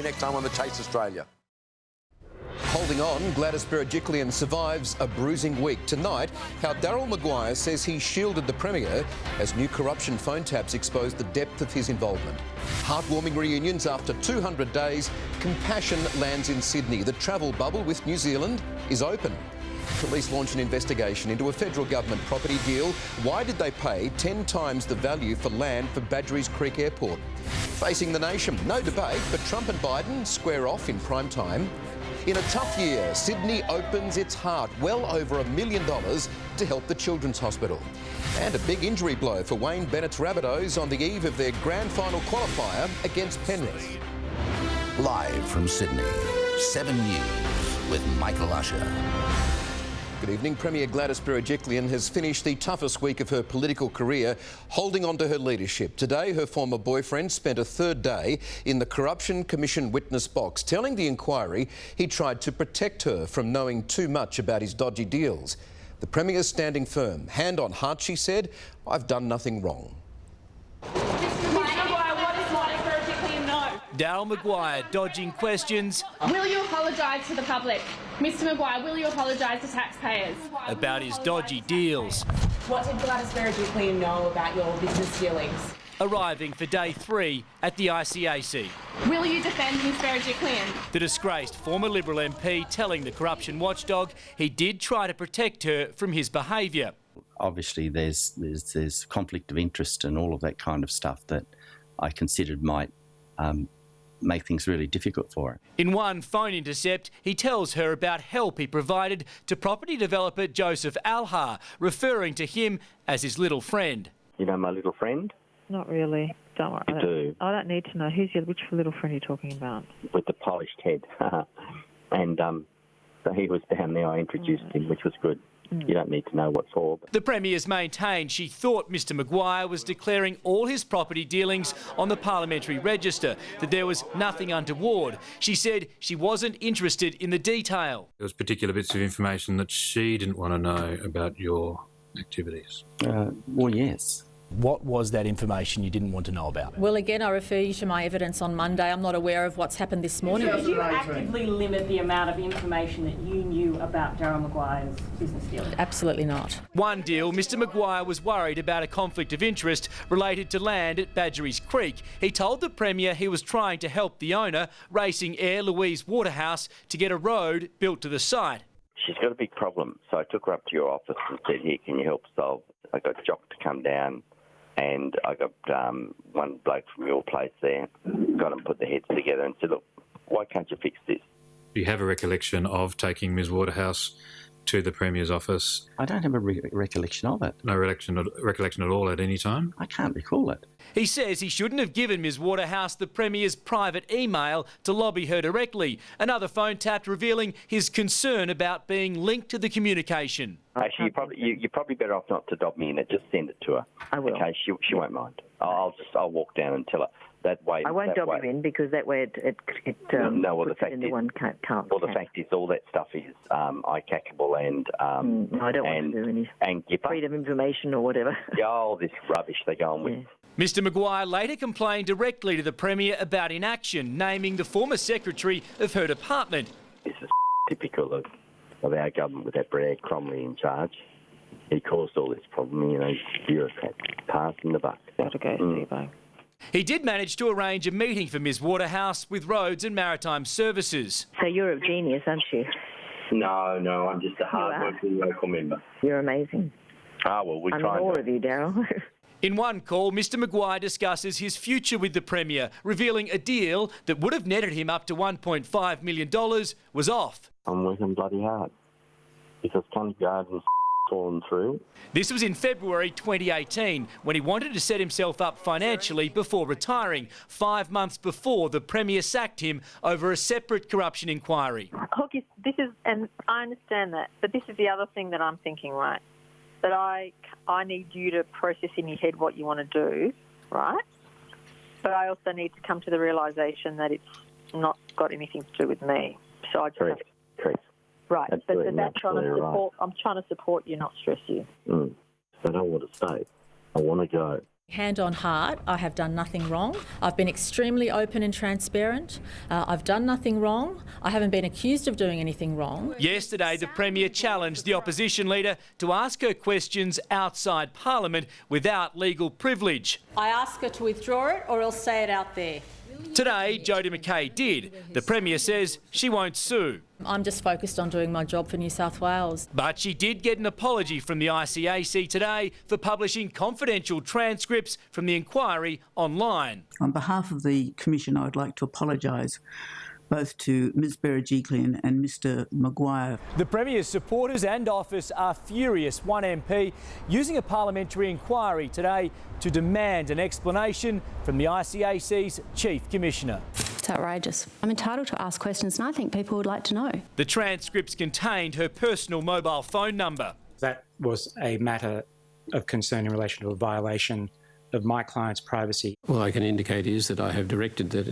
Next time on The Taste Australia. Holding on, Gladys Berejiklian survives a bruising week. Tonight, how Daryl Maguire says he shielded the Premier as new corruption phone taps expose the depth of his involvement. Heartwarming reunions after 200 days. Compassion lands in Sydney. The travel bubble with New Zealand is open. Police launch an investigation into a federal government property deal. Why did they pay 10 times the value for land for Badgerys Creek Airport? Facing the nation, no debate, but Trump and Biden square off in prime time. In a tough year, Sydney opens its heart, well over $1 million to help the Children's Hospital. And a big injury blow for Wayne Bennett's Rabbitohs on the eve of their grand final qualifier against Penrith. Live from Sydney, 7 News with Michael Usher. Good evening. Premier Gladys Berejiklian has finished the toughest week of her political career, holding on to her leadership. Today, her former boyfriend spent a third day in the Corruption Commission witness box, telling the inquiry he tried to protect her from knowing too much about his dodgy deals. The Premier's standing firm. Hand on heart, she said, "I've done nothing wrong." Daryl Maguire dodging questions. Will you apologise to the public? Mr Maguire, will you apologise to taxpayers? About his dodgy deals. What did Gladys Berejiklian know about your business dealings? Arriving for day 3 at the ICAC. Will you defend Ms Berejiklian? The disgraced former Liberal MP telling the corruption watchdog he did try to protect her from his behaviour. Obviously there's conflict of interest and all of that kind of stuff that I considered might make things really difficult for her. In one phone intercept, he tells her about help he provided to property developer Joseph Alhar, referring to him as his little friend. You know my little friend? Not really. Don't worry. You do? I don't need to know. Which little friend are you talking about? With the polished head. And so he was down there. I introduced him, which was good. You don't need to know what for. But The Premier's maintained she thought Mr Maguire was declaring all his property dealings on the parliamentary register, that there was nothing untoward. She said she wasn't interested in the detail. There was particular bits of information that she didn't want to know about your activities. Well, yes. What was that information you didn't want to know about? Well, again, I refer you to my evidence on Monday. I'm not aware of what's happened this morning. Did you actively limit the amount of information that you knew about Daryl Maguire's business dealings? Absolutely not. One deal, Mr Maguire was worried about a conflict of interest related to land at Badgerys Creek. He told the Premier he was trying to help the owner, Racing Air Louise Waterhouse, to get a road built to the site. she's got a big problem, so I took her up to your office and said, here, can you help solve? I got Jock to come down, and I got one bloke from your place there, got them put their heads together and said, look, why can't you fix this? Do you have a recollection of taking Ms Waterhouse to the Premier's office? I don't have a recollection of it. No recollection at all at any time? I can't recall it. He says he shouldn't have given Ms Waterhouse the Premier's private email to lobby her directly. Another phone tapped revealing his concern about being linked to the communication. Actually, you're probably better off not to dob me in it. Just send it to her. I will. Okay, she won't mind. I'll walk down and tell her. That way, I won't dob you in because that way it no, well, the puts fact it into is, one can't. Well, the fact is, all that stuff is eye-cackable and no, I don't want to do any and freedom of information or whatever. Yeah, all this rubbish they're going with. Yeah. Mr Maguire later complained directly to the Premier about inaction, naming the former secretary of her department. This is typical of our government with that Brad Cromley in charge. He caused all this problem, bureaucrat passing the buck. Gotta go, Steve-O. He did manage to arrange a meeting for Ms Waterhouse with Roads and Maritime Services. So you're a genius, aren't you? No, I'm just a hard-working local member. You're amazing. Well, we I'm try. in awe of you, Daryl. In one call, Mr Maguire discusses his future with the Premier, revealing a deal that would have netted him up to $1.5 million was off. I'm working bloody hard because Country Garden's fallen through. This was in February 2018, when he wanted to set himself up financially before retiring, 5 months before the Premier sacked him over a separate corruption inquiry. Look, this is, and I understand that, but this is the other thing that I'm thinking, right? That I need you to process in your head what you want to do, right? But I also need to come to the realisation that it's not got anything to do with me. So I just have to... Correct. Right, Absolutely, but that's trying to support. I'm trying to support you, not stress you. I don't want to stay. I want to go. Hand on heart, I have done nothing wrong. I've been extremely open and transparent. I've done nothing wrong. I haven't been accused of doing anything wrong. Yesterday, the Premier challenged the opposition leader to ask her questions outside Parliament without legal privilege. I ask her to withdraw it or else say it out there. Today, Jodie McKay did. The Premier says she won't sue. I'm just focused on doing my job for New South Wales. But she did get an apology from the ICAC today for publishing confidential transcripts from the inquiry online. On behalf of the Commission, I would like to apologise both to Ms Berejiklian and Mr Maguire. The Premier's supporters and office are furious. One MP using a parliamentary inquiry today to demand an explanation from the ICAC's Chief Commissioner. It's outrageous. I'm entitled to ask questions and I think people would like to know. The transcripts contained her personal mobile phone number. That was a matter of concern in relation to a violation of my client's privacy. All I can indicate is that I have directed that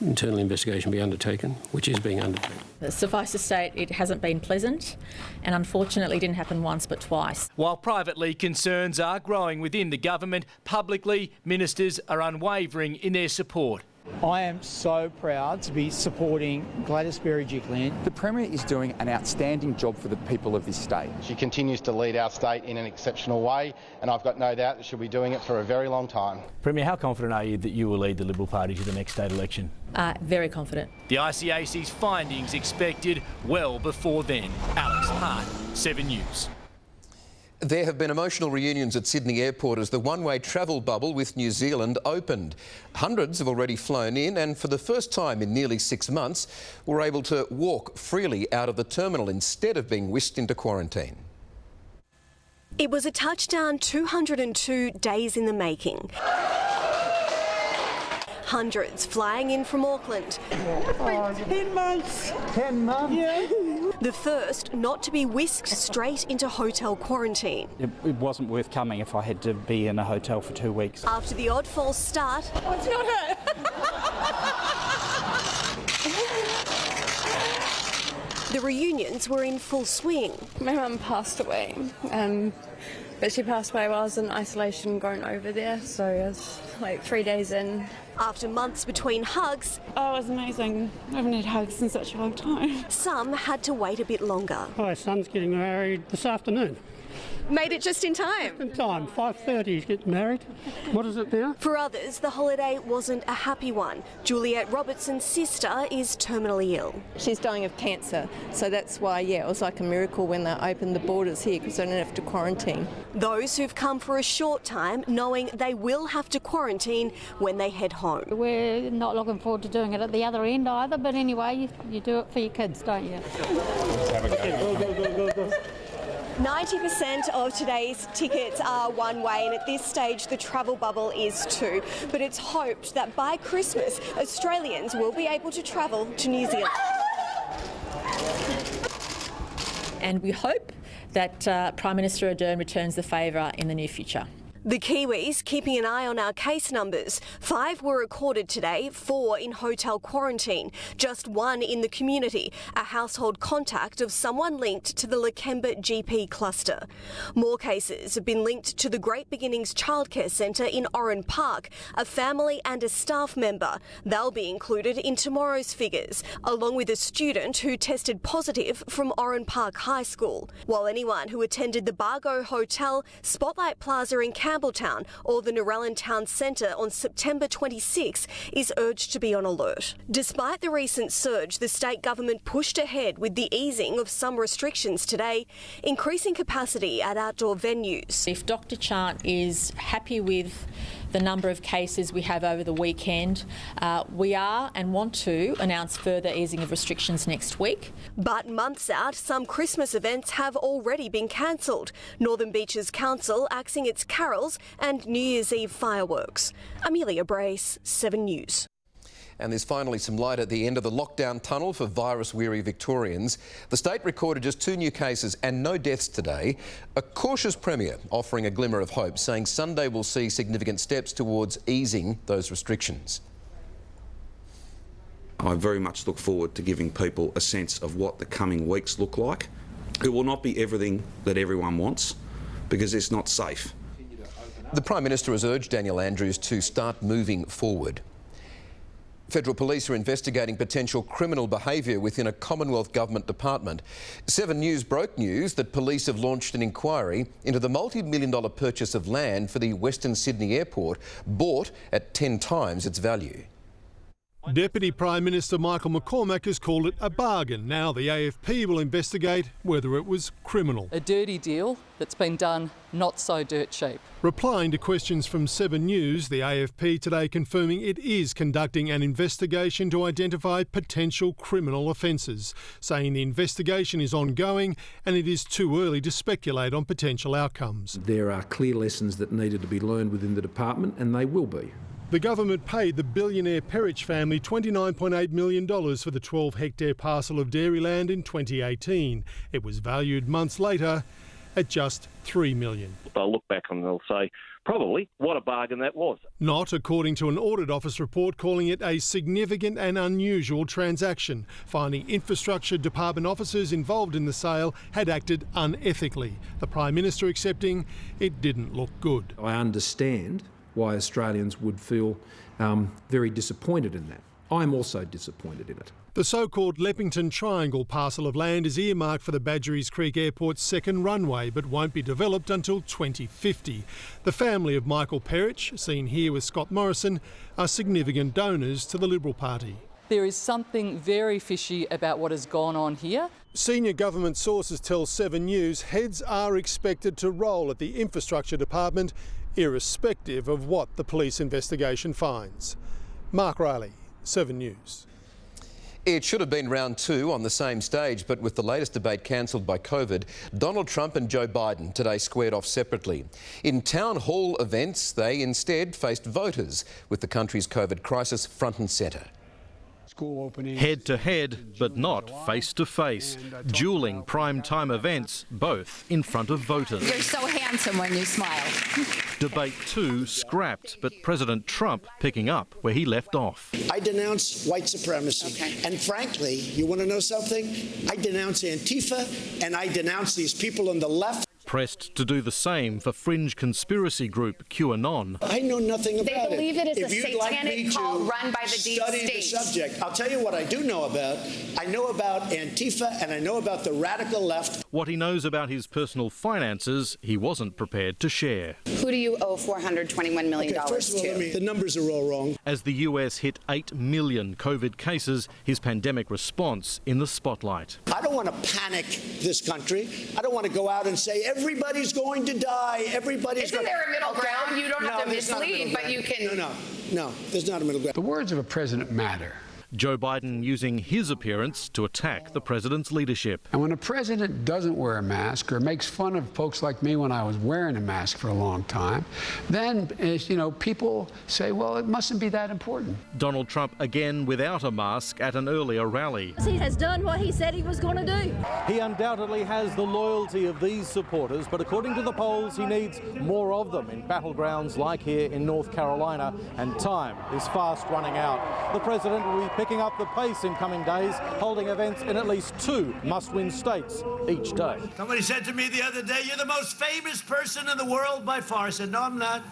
internal investigation be undertaken, which is being undertaken. Suffice to state, it hasn't been pleasant and unfortunately didn't happen once but twice. While privately concerns are growing within the government, publicly ministers are unwavering in their support. I am so proud to be supporting Gladys Berejiklian. The Premier is doing an outstanding job for the people of this state. She continues to lead our state in an exceptional way, and I've got no doubt that she'll be doing it for a very long time. Premier, how confident are you that you will lead the Liberal Party to the next state election? Very confident. The ICAC's findings expected well before then. Alex Hart, 7 News. There have been emotional reunions at Sydney Airport as the one-way travel bubble with New Zealand opened. Hundreds have already flown in and for the first time in nearly 6 months were able to walk freely out of the terminal instead of being whisked into quarantine. It was a touchdown 202 days in the making. Hundreds flying in from Auckland. 10 months. 10 months? Yeah. The first not to be whisked straight into hotel quarantine. It wasn't worth coming if I had to be in a hotel for 2 weeks. After the odd false start... Oh, it's not her. The reunions were in full swing. My mum passed away, but she passed away while I was in isolation going over there, so it was like 3 days in. After months between hugs... Oh, it was amazing. I haven't had hugs in such a long time. Some had to wait a bit longer. My son's getting married this afternoon. Made it just in time? In time, 5:30 he's getting married. What is it now? For others, the holiday wasn't a happy one. Juliet Robertson's sister is terminally ill. She's dying of cancer, so that's why, it was like a miracle when they opened the borders here because they don't have to quarantine. Those who've come for a short time knowing they will have to quarantine when they head home. We're not looking forward to doing it at the other end either, but anyway, you do it for your kids, don't you? Have a go. 90% of today's tickets are one way, and at this stage the travel bubble is too. But it's hoped that by Christmas, Australians will be able to travel to New Zealand. And we hope that Prime Minister Ardern returns the favour in the near future. The Kiwis keeping an eye on our case numbers. 5 were recorded today, 4 in hotel quarantine, just 1 in the community, a household contact of someone linked to the Lakemba GP cluster. More cases have been linked to the Great Beginnings Childcare Centre in Oran Park, a family and a staff member. They'll be included in tomorrow's figures, along with a student who tested positive from Oran Park High School. While anyone who attended the Bargo Hotel, Spotlight Plaza in Campbelltown or the Narellan Town Centre on September 26 is urged to be on alert. Despite the recent surge, the state government pushed ahead with the easing of some restrictions today, increasing capacity at outdoor venues. If Dr Chant is happy with the number of cases we have over the weekend, we are and want to announce further easing of restrictions next week. But months out, some Christmas events have already been cancelled. Northern Beaches Council axing its carols and New Year's Eve fireworks. Amelia Brace, 7 News. And there's finally some light at the end of the lockdown tunnel for virus-weary Victorians. The state recorded just 2 new cases and no deaths today. A cautious Premier offering a glimmer of hope, saying Sunday will see significant steps towards easing those restrictions. I very much look forward to giving people a sense of what the coming weeks look like. It will not be everything that everyone wants because it's not safe. The Prime Minister has urged Daniel Andrews to start moving forward. Federal police are investigating potential criminal behaviour within a Commonwealth Government department. 7 News broke news that police have launched an inquiry into the multi-million-dollar purchase of land for the Western Sydney Airport, bought at 10 times its value. Deputy Prime Minister Michael McCormack has called it a bargain. Now the AFP will investigate whether it was criminal. A dirty deal that's been done not so dirt cheap. Replying to questions from 7 News, the AFP today confirming it is conducting an investigation to identify potential criminal offences, saying the investigation is ongoing and it is too early to speculate on potential outcomes. There are clear lessons that needed to be learned within the department, and they will be. The government paid the billionaire Perich family $29.8 million for the 12-hectare parcel of dairy land in 2018. It was valued months later at just $3 million. They'll look back and they'll say, probably, what a bargain that was. Not according to an Audit Office report calling it a significant and unusual transaction, finding Infrastructure Department officers involved in the sale had acted unethically. The Prime Minister accepting it didn't look good. I understand why Australians would feel very disappointed in that. I'm also disappointed in it. The so-called Leppington Triangle parcel of land is earmarked for the Badgerys Creek Airport's second runway, but won't be developed until 2050. The family of Michael Perich, seen here with Scott Morrison, are significant donors to the Liberal Party. There is something very fishy about what has gone on here. Senior government sources tell 7 News heads are expected to roll at the Infrastructure Department, irrespective of what the police investigation finds. Mark Riley, 7 News. It should have been round 2 on the same stage, but with the latest debate cancelled by COVID, Donald Trump and Joe Biden today squared off separately. In town hall events, they instead faced voters, with the country's COVID crisis front and centre. Head to head, but not face to face. Dueling prime-time events, both in front of voters. You're so handsome when you smile. Debate 2 scrapped, but President Trump picking up where he left off. I denounce white supremacy. And frankly, you want to know something? I denounce Antifa and I denounce these people on the left. Pressed to do the same for fringe conspiracy group QAnon. I know nothing about it. They believe it is if a satanic cult run by the deep study state. The subject. I'll tell you what I do know about. I know about Antifa and I know about the radical left. What he knows about his personal finances, he wasn't prepared to share. Who do you owe $421 million first of all, the numbers are all wrong. As the US hit 8 million COVID cases, his pandemic response in the spotlight. I don't want to panic this country. I don't want to go out and say everybody's going to die. Isn't there a middle ground? You don't have to mislead, but you can. No, there's not a middle ground. The words of a president matter. Joe Biden using his appearance to attack the president's leadership. And when a president doesn't wear a mask or makes fun of folks like me when I was wearing a mask for a long time, then, people say, well, it mustn't be that important. Donald Trump again without a mask at an earlier rally. He has done what he said he was going to do. He undoubtedly has the loyalty of these supporters, but according to the polls, he needs more of them in battlegrounds like here in North Carolina, and time is fast running out. The president will be picking up the pace in coming days, holding events in at least 2 must-win states each day. Somebody said to me the other day, "You're the most famous person in the world by far." I said, "No, I'm not.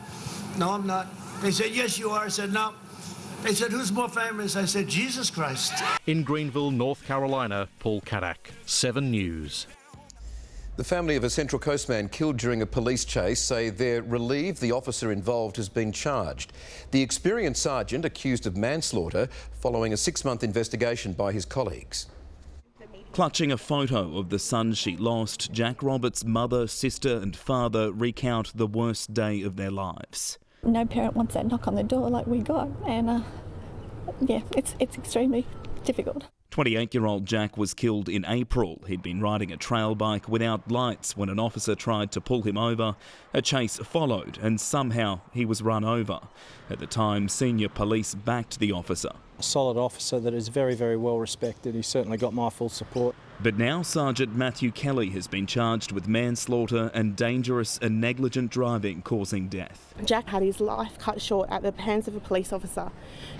No, I'm not." They said, "Yes, you are." I said, "No." They said, "Who's more famous?" I said, "Jesus Christ." In Greenville, North Carolina, Paul Kadak, 7 News. The family of a Central Coast man killed during a police chase say they're relieved the officer involved has been charged. The experienced sergeant accused of manslaughter following a 6-month investigation by his colleagues. Clutching a photo of the son she lost, Jack Roberts' mother, sister and father recount the worst day of their lives. No parent wants that knock on the door like we got, and it's extremely difficult. 28-year-old Jack was killed in April. He'd been riding a trail bike without lights when an officer tried to pull him over. A chase followed and somehow he was run over. At the time, senior police backed the officer. A solid officer that is very, very well respected. He certainly got my full support. But now Sergeant Matthew Kelly has been charged with manslaughter and dangerous and negligent driving causing death. Jack had his life cut short at the hands of a police officer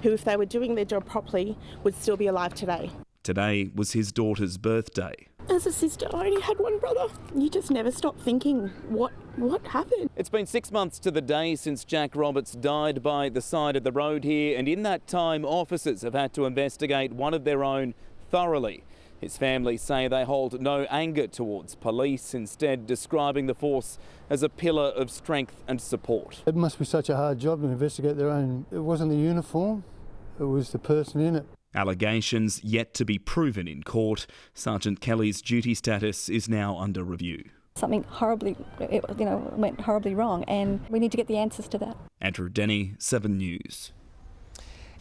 who, if they were doing their job properly, would still be alive today. Today was his daughter's birthday. As a sister, I only had one brother. You just never stop thinking, what What happened? It's been 6 months to the day since Jack Roberts died by the side of the road here, and in that time officers have had to investigate one of their own thoroughly. His family say they hold no anger towards police, instead describing the force as a pillar of strength and support. It must be such a hard job to investigate their own. It wasn't the uniform, it was the person in it. Allegations yet to be proven in court. Sergeant Kelly's duty status is now under review. Something horribly, went horribly wrong, and we need to get the answers to that. Andrew Denny, 7 News.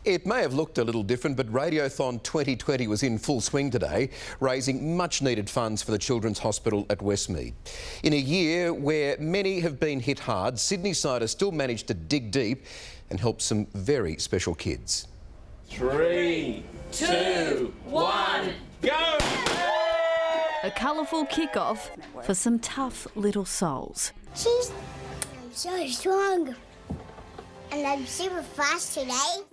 It may have looked a little different, but Radiothon 2020 was in full swing today, raising much-needed funds for the Children's Hospital at Westmead. In a year where many have been hit hard, Sydney-siders still managed to dig deep and help some very special kids. 3, 2, 1, go! A colourful kick-off for some tough little souls. I'm so strong and I'm super fast today.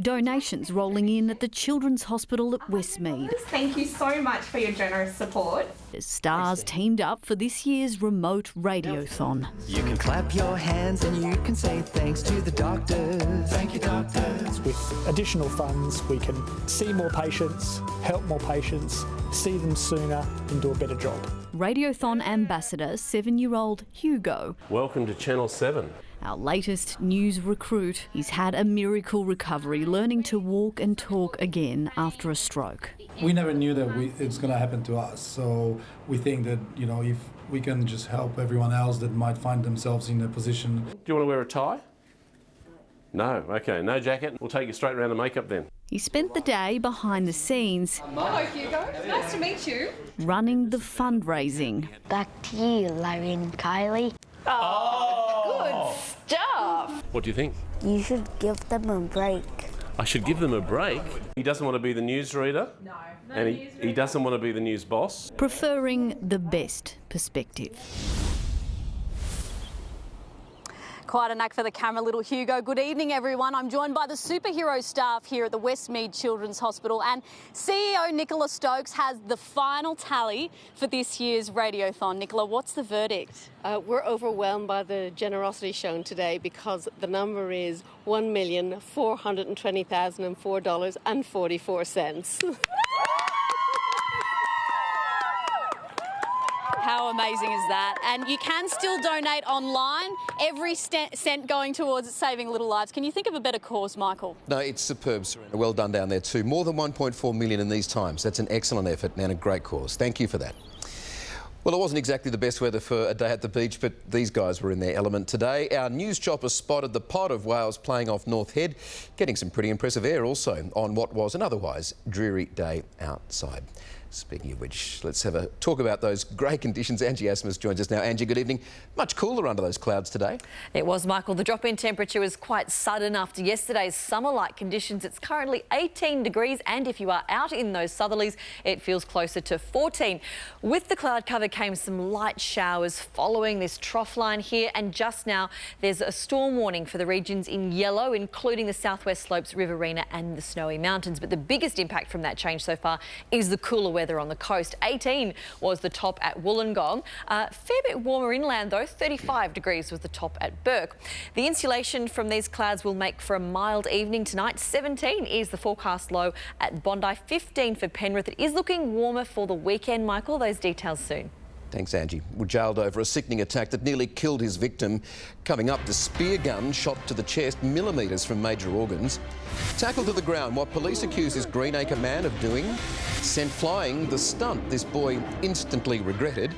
Donations rolling in at the Children's Hospital at Westmead. Thank you so much for your generous support. As stars teamed up for this year's remote radiothon. You can clap your hands and you can say thanks to the doctors. Thank you, doctors. With additional funds, we can see more patients, help more patients, see them sooner and do a better job. Radiothon ambassador, 7-year-old Hugo. Welcome to Channel 7. Our latest news recruit. He's had a miracle recovery, learning to walk and talk again after a stroke. We never knew that it's going to happen to us, so we think that, if we can just help everyone else that might find themselves in a position. Do you want to wear a tie? No, okay, no jacket. We'll take you straight around to makeup then. He spent the day behind the scenes. Hello, Hugo. Nice to meet you. Running the fundraising. Back to you, Larry and Kylie. Oh! Good stuff. What do you think? You should give them a break. I should give them a break? He doesn't want to be the newsreader. No. And he doesn't want to be the news boss. Preferring the best perspective. Quite a knack for the camera, little Hugo. Good evening, everyone. I'm joined by the superhero staff here at the Westmead Children's Hospital, and CEO Nicola Stokes has the final tally for this year's Radiothon. Nicola, what's the verdict? We're overwhelmed by the generosity shown today because the number is $1,420,004.44. How amazing is that? And you can still donate online, every cent going towards saving little lives. Can you think of a better cause, Michael? No, it's superb, Serena. Well done down there too. More than 1.4 million in these times. That's an excellent effort and a great cause. Thank you for that. Well, it wasn't exactly the best weather for a day at the beach, but these guys were in their element today. Our news chopper spotted the pod of whales playing off North Head, getting some pretty impressive air also on what was an otherwise dreary day outside. Speaking of which, let's have a talk about those grey conditions. Angie Asmus joins us now. Angie, good evening. Much cooler under those clouds today. It was, Michael. The drop in temperature was quite sudden after yesterday's summer-like conditions. It's currently 18 degrees, and if you are out in those southerlies, it feels closer to 14. With the cloud cover came some light showers following this trough line here, and just now there's a storm warning for the regions in yellow, including the southwest slopes, Riverina and the Snowy Mountains. But the biggest impact from that change so far is the cooler weather on the coast. 18 was the top at Wollongong. Fair bit warmer inland though, 35 degrees was the top at Burke. The insulation from these clouds will make for a mild evening tonight. 17 is the forecast low at Bondi, 15 for Penrith. It is looking warmer for the weekend, Michael. Those details soon. Thanks, Angie. We're jailed over a sickening attack that nearly killed his victim. Coming up, the spear gun shot to the chest, millimetres from major organs. Tackled to the ground, what police accuse this Greenacre man of doing. Sent flying the stunt this boy instantly regretted.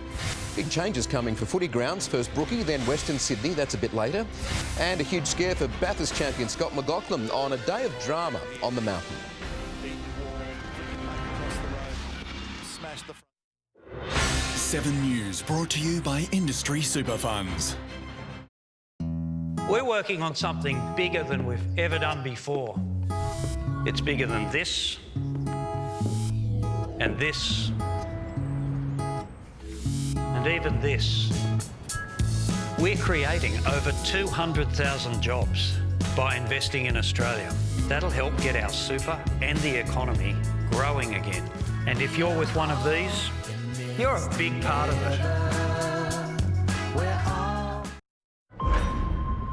Big changes coming for footy grounds. First Brookie, then Western Sydney, that's a bit later. And a huge scare for Bathurst champion Scott McLaughlin on a day of drama on the mountain. 7 News brought to you by Industry Super Funds. We're working on something bigger than we've ever done before. It's bigger than this, and this, and even this. We're creating over 200,000 jobs by investing in Australia. That'll help get our super and the economy growing again. And if you're with one of these, you're a big part of it. We're all...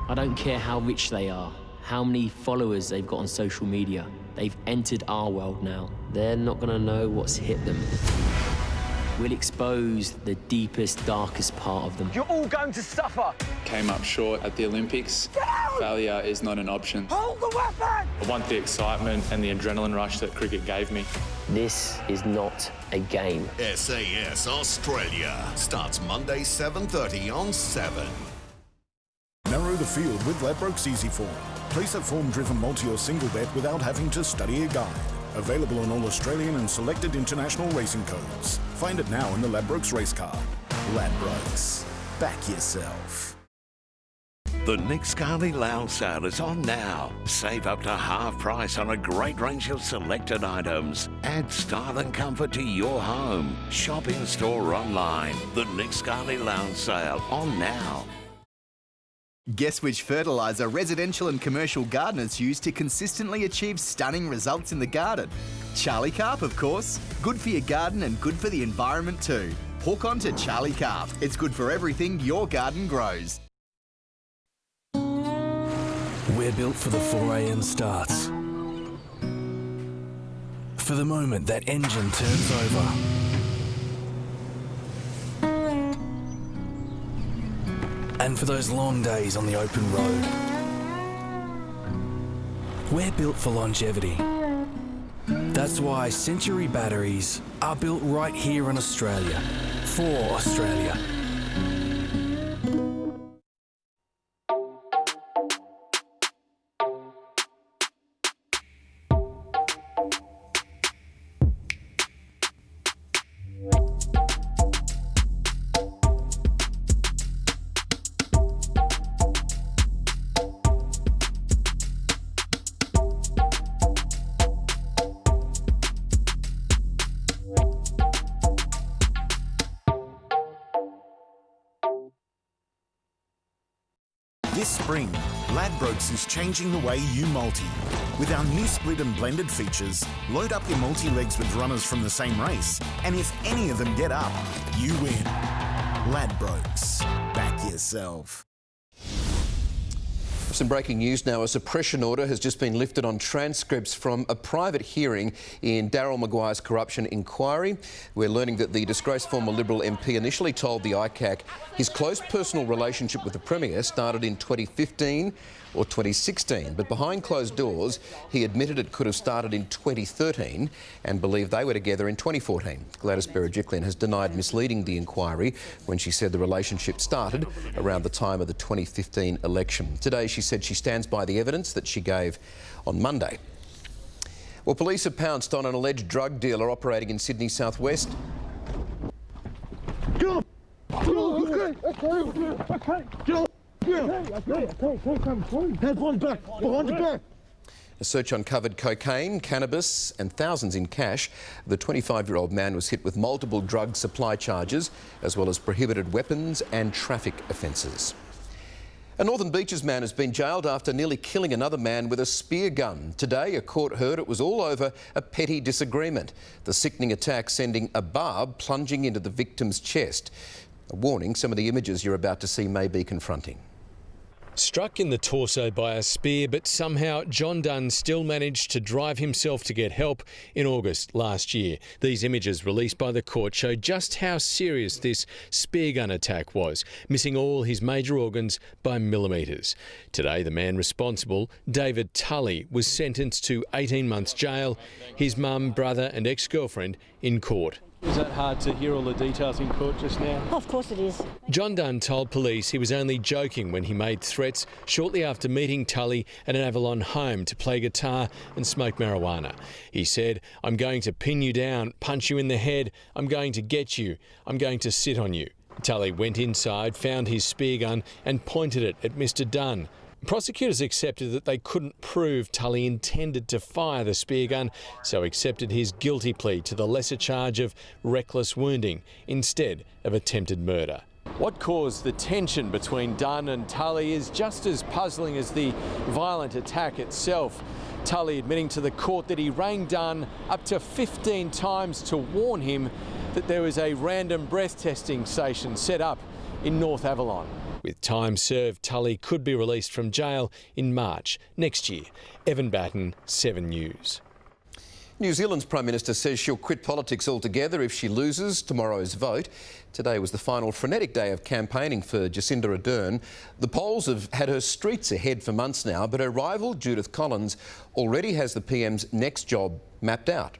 I don't care how rich they are, how many followers they've got on social media. They've entered our world now. They're not going to know what's hit them. We'll expose the deepest, darkest part of them. You're all going to suffer. Came up short at the Olympics. Failure is not an option. Hold the weapon! I want the excitement and the adrenaline rush that cricket gave me. This is not a game. SAS Australia starts Monday 7:30 on 7. Narrow the field with Ladbrokes Easy Form. Place a form-driven multi or single bet without having to study a guide. Available on all Australian and selected international racing codes. Find it now in the Ladbrokes race card. Ladbrokes. Back yourself. The Nick Scali Lounge sale is on now. Save up to half price on a great range of selected items. Add style and comfort to your home. Shop in store or online. The Nick Scali Lounge sale on now. Guess which fertiliser residential and commercial gardeners use to consistently achieve stunning results in the garden? Charlie Carp, of course. Good for your garden and good for the environment too. Hook on to Charlie Carp. It's good for everything your garden grows. We're built for the 4 a.m. starts. For the moment that engine turns over. And for those long days on the open road. We're built for longevity. That's why Century batteries are built right here in Australia, for Australia. This spring, Ladbrokes is changing the way you multi. With our new split and blended features, load up your multi-legs with runners from the same race, and if any of them get up, you win. Ladbrokes. Back yourself. Some breaking news now. A suppression order has just been lifted on transcripts from a private hearing in Daryl Maguire's corruption inquiry. We're learning that the disgraced former Liberal MP initially told the ICAC his close personal relationship with the Premier started in 2015 or 2016, but behind closed doors he admitted it could have started in 2013 and believed they were together in 2014. Gladys Berejiklian has denied misleading the inquiry when she said the relationship started around the time of the 2015 election. Today she said she stands by the evidence that she gave on Monday. Well, police have pounced on an alleged drug dealer operating in Sydney southwest. Okay. Head one back, behind the back. A search uncovered cocaine, cannabis and thousands in cash. The 25-year-old man was hit with multiple drug supply charges, as well as prohibited weapons and traffic offences. A Northern Beaches man has been jailed after nearly killing another man with a spear gun. Today, a court heard it was all over a petty disagreement. The sickening attack sending a barb plunging into the victim's chest. A warning, some of the images you're about to see may be confronting. Struck in the torso by a spear, but somehow John Dunn still managed to drive himself to get help in August last year. These images released by the court show just how serious this spear gun attack was, missing all his major organs by millimetres. Today, the man responsible, David Tully, was sentenced to 18 months jail, his mum, brother and ex-girlfriend in court. Is that hard to hear all the details in court just now? Of course it is. John Dunn told police he was only joking when he made threats shortly after meeting Tully at an Avalon home to play guitar and smoke marijuana. He said, "I'm going to pin you down, punch you in the head, I'm going to get you, I'm going to sit on you." Tully went inside, found his spear gun and pointed it at Mr Dunn. Prosecutors accepted that they couldn't prove Tully intended to fire the spear gun, so accepted his guilty plea to the lesser charge of reckless wounding instead of attempted murder. What caused the tension between Dunn and Tully is just as puzzling as the violent attack itself. Tully admitting to the court that he rang Dunn up to 15 times to warn him that there was a random breath testing station set up in North Avalon. With time served, Tully could be released from jail in March next year. Evan Batten, 7 News. New Zealand's Prime Minister says she'll quit politics altogether if she loses tomorrow's vote. Today was the final frenetic day of campaigning for Jacinda Ardern. The polls have had her streets ahead for months now, but her rival, Judith Collins, already has the PM's next job mapped out.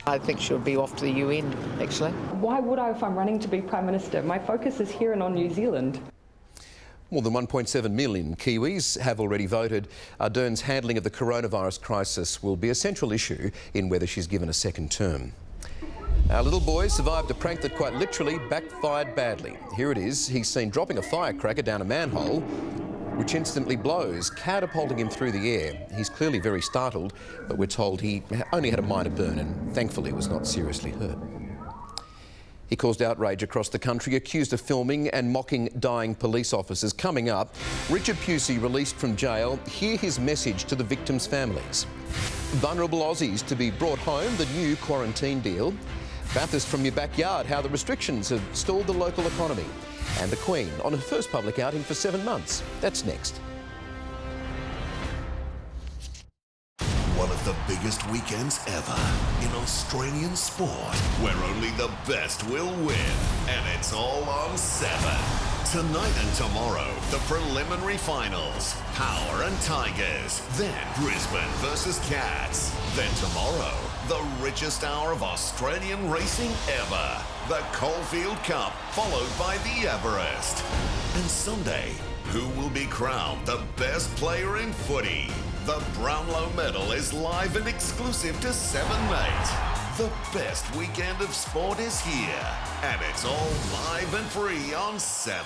I think she'll be off to the UN, actually. Why would I if I'm running to be Prime Minister? My focus is here and on New Zealand. More than 1.7 million Kiwis have already voted. Ardern's handling of the coronavirus crisis will be a central issue in whether she's given a second term. Our little boy survived a prank that quite literally backfired badly. Here it is. He's seen dropping a firecracker down a manhole, which instantly blows, catapulting him through the air. He's clearly very startled, but we're told he only had a minor burn and thankfully was not seriously hurt. He caused outrage across the country, accused of filming and mocking dying police officers. Coming up, Richard Pusey released from jail. Hear his message to the victims' families. Vulnerable Aussies to be brought home, the new quarantine deal. Bathurst from your backyard, how the restrictions have stalled the local economy. And the Queen on her first public outing for 7 months. That's next. One of the biggest weekends ever in Australian sport, where only the best will win, and it's all on 7. Tonight and tomorrow, the preliminary finals, Power and Tigers, then Brisbane versus Cats, then tomorrow, the richest hour of Australian racing ever, the Caulfield Cup, followed by the Everest. And Sunday, who will be crowned the best player in footy? The Brownlow medal is live and exclusive to 7 Mate. The best weekend of sport is here, and it's all live and free on 7.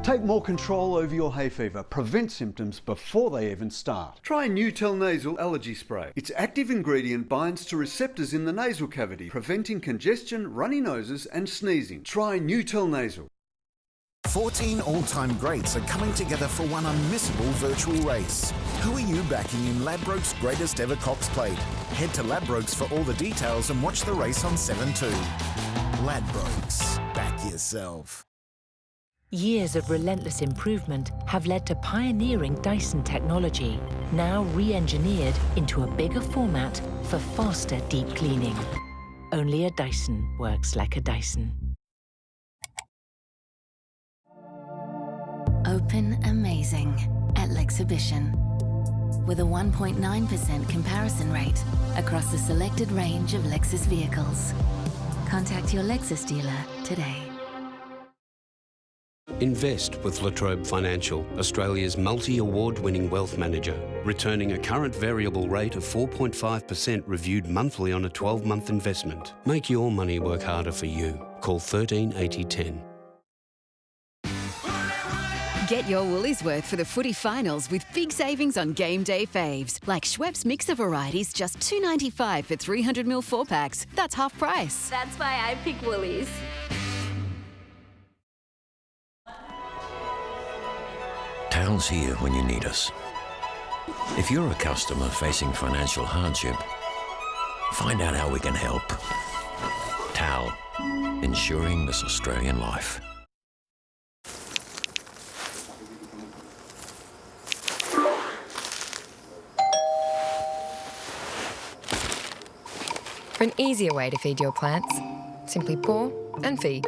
Take more control over your hay fever. Prevent symptoms before they even start. Try Nutel Nasal Allergy Spray. Its active ingredient binds to receptors in the nasal cavity, preventing congestion, runny noses and sneezing. Try Nutel Nasal. 14 all-time greats are coming together for one unmissable virtual race. Who are you backing in Ladbrokes' greatest ever Cox Plate? Head to Ladbrokes for all the details and watch the race on 7too. Ladbrokes. Back yourself. Years of relentless improvement have led to pioneering Dyson technology, now re-engineered into a bigger format for faster deep cleaning. Only a Dyson works like a Dyson. Open amazing at Lexhibition, with a 1.9% comparison rate across a selected range of Lexus vehicles. Contact your Lexus dealer today. Invest with La Trobe Financial, Australia's multi-award-winning wealth manager, returning a current variable rate of 4.5% reviewed monthly on a 12-month investment. Make your money work harder for you. Call 138010. Get your Woolies worth for the footy finals with big savings on game day faves, like Schweppes mixer varieties, just $2.95 for 300ml 4-packs. That's half price. That's why I pick Woolies. TAL's here when you need us. If you're a customer facing financial hardship, find out how we can help. TAL, ensuring this Australian life. For an easier way to feed your plants, simply pour and feed.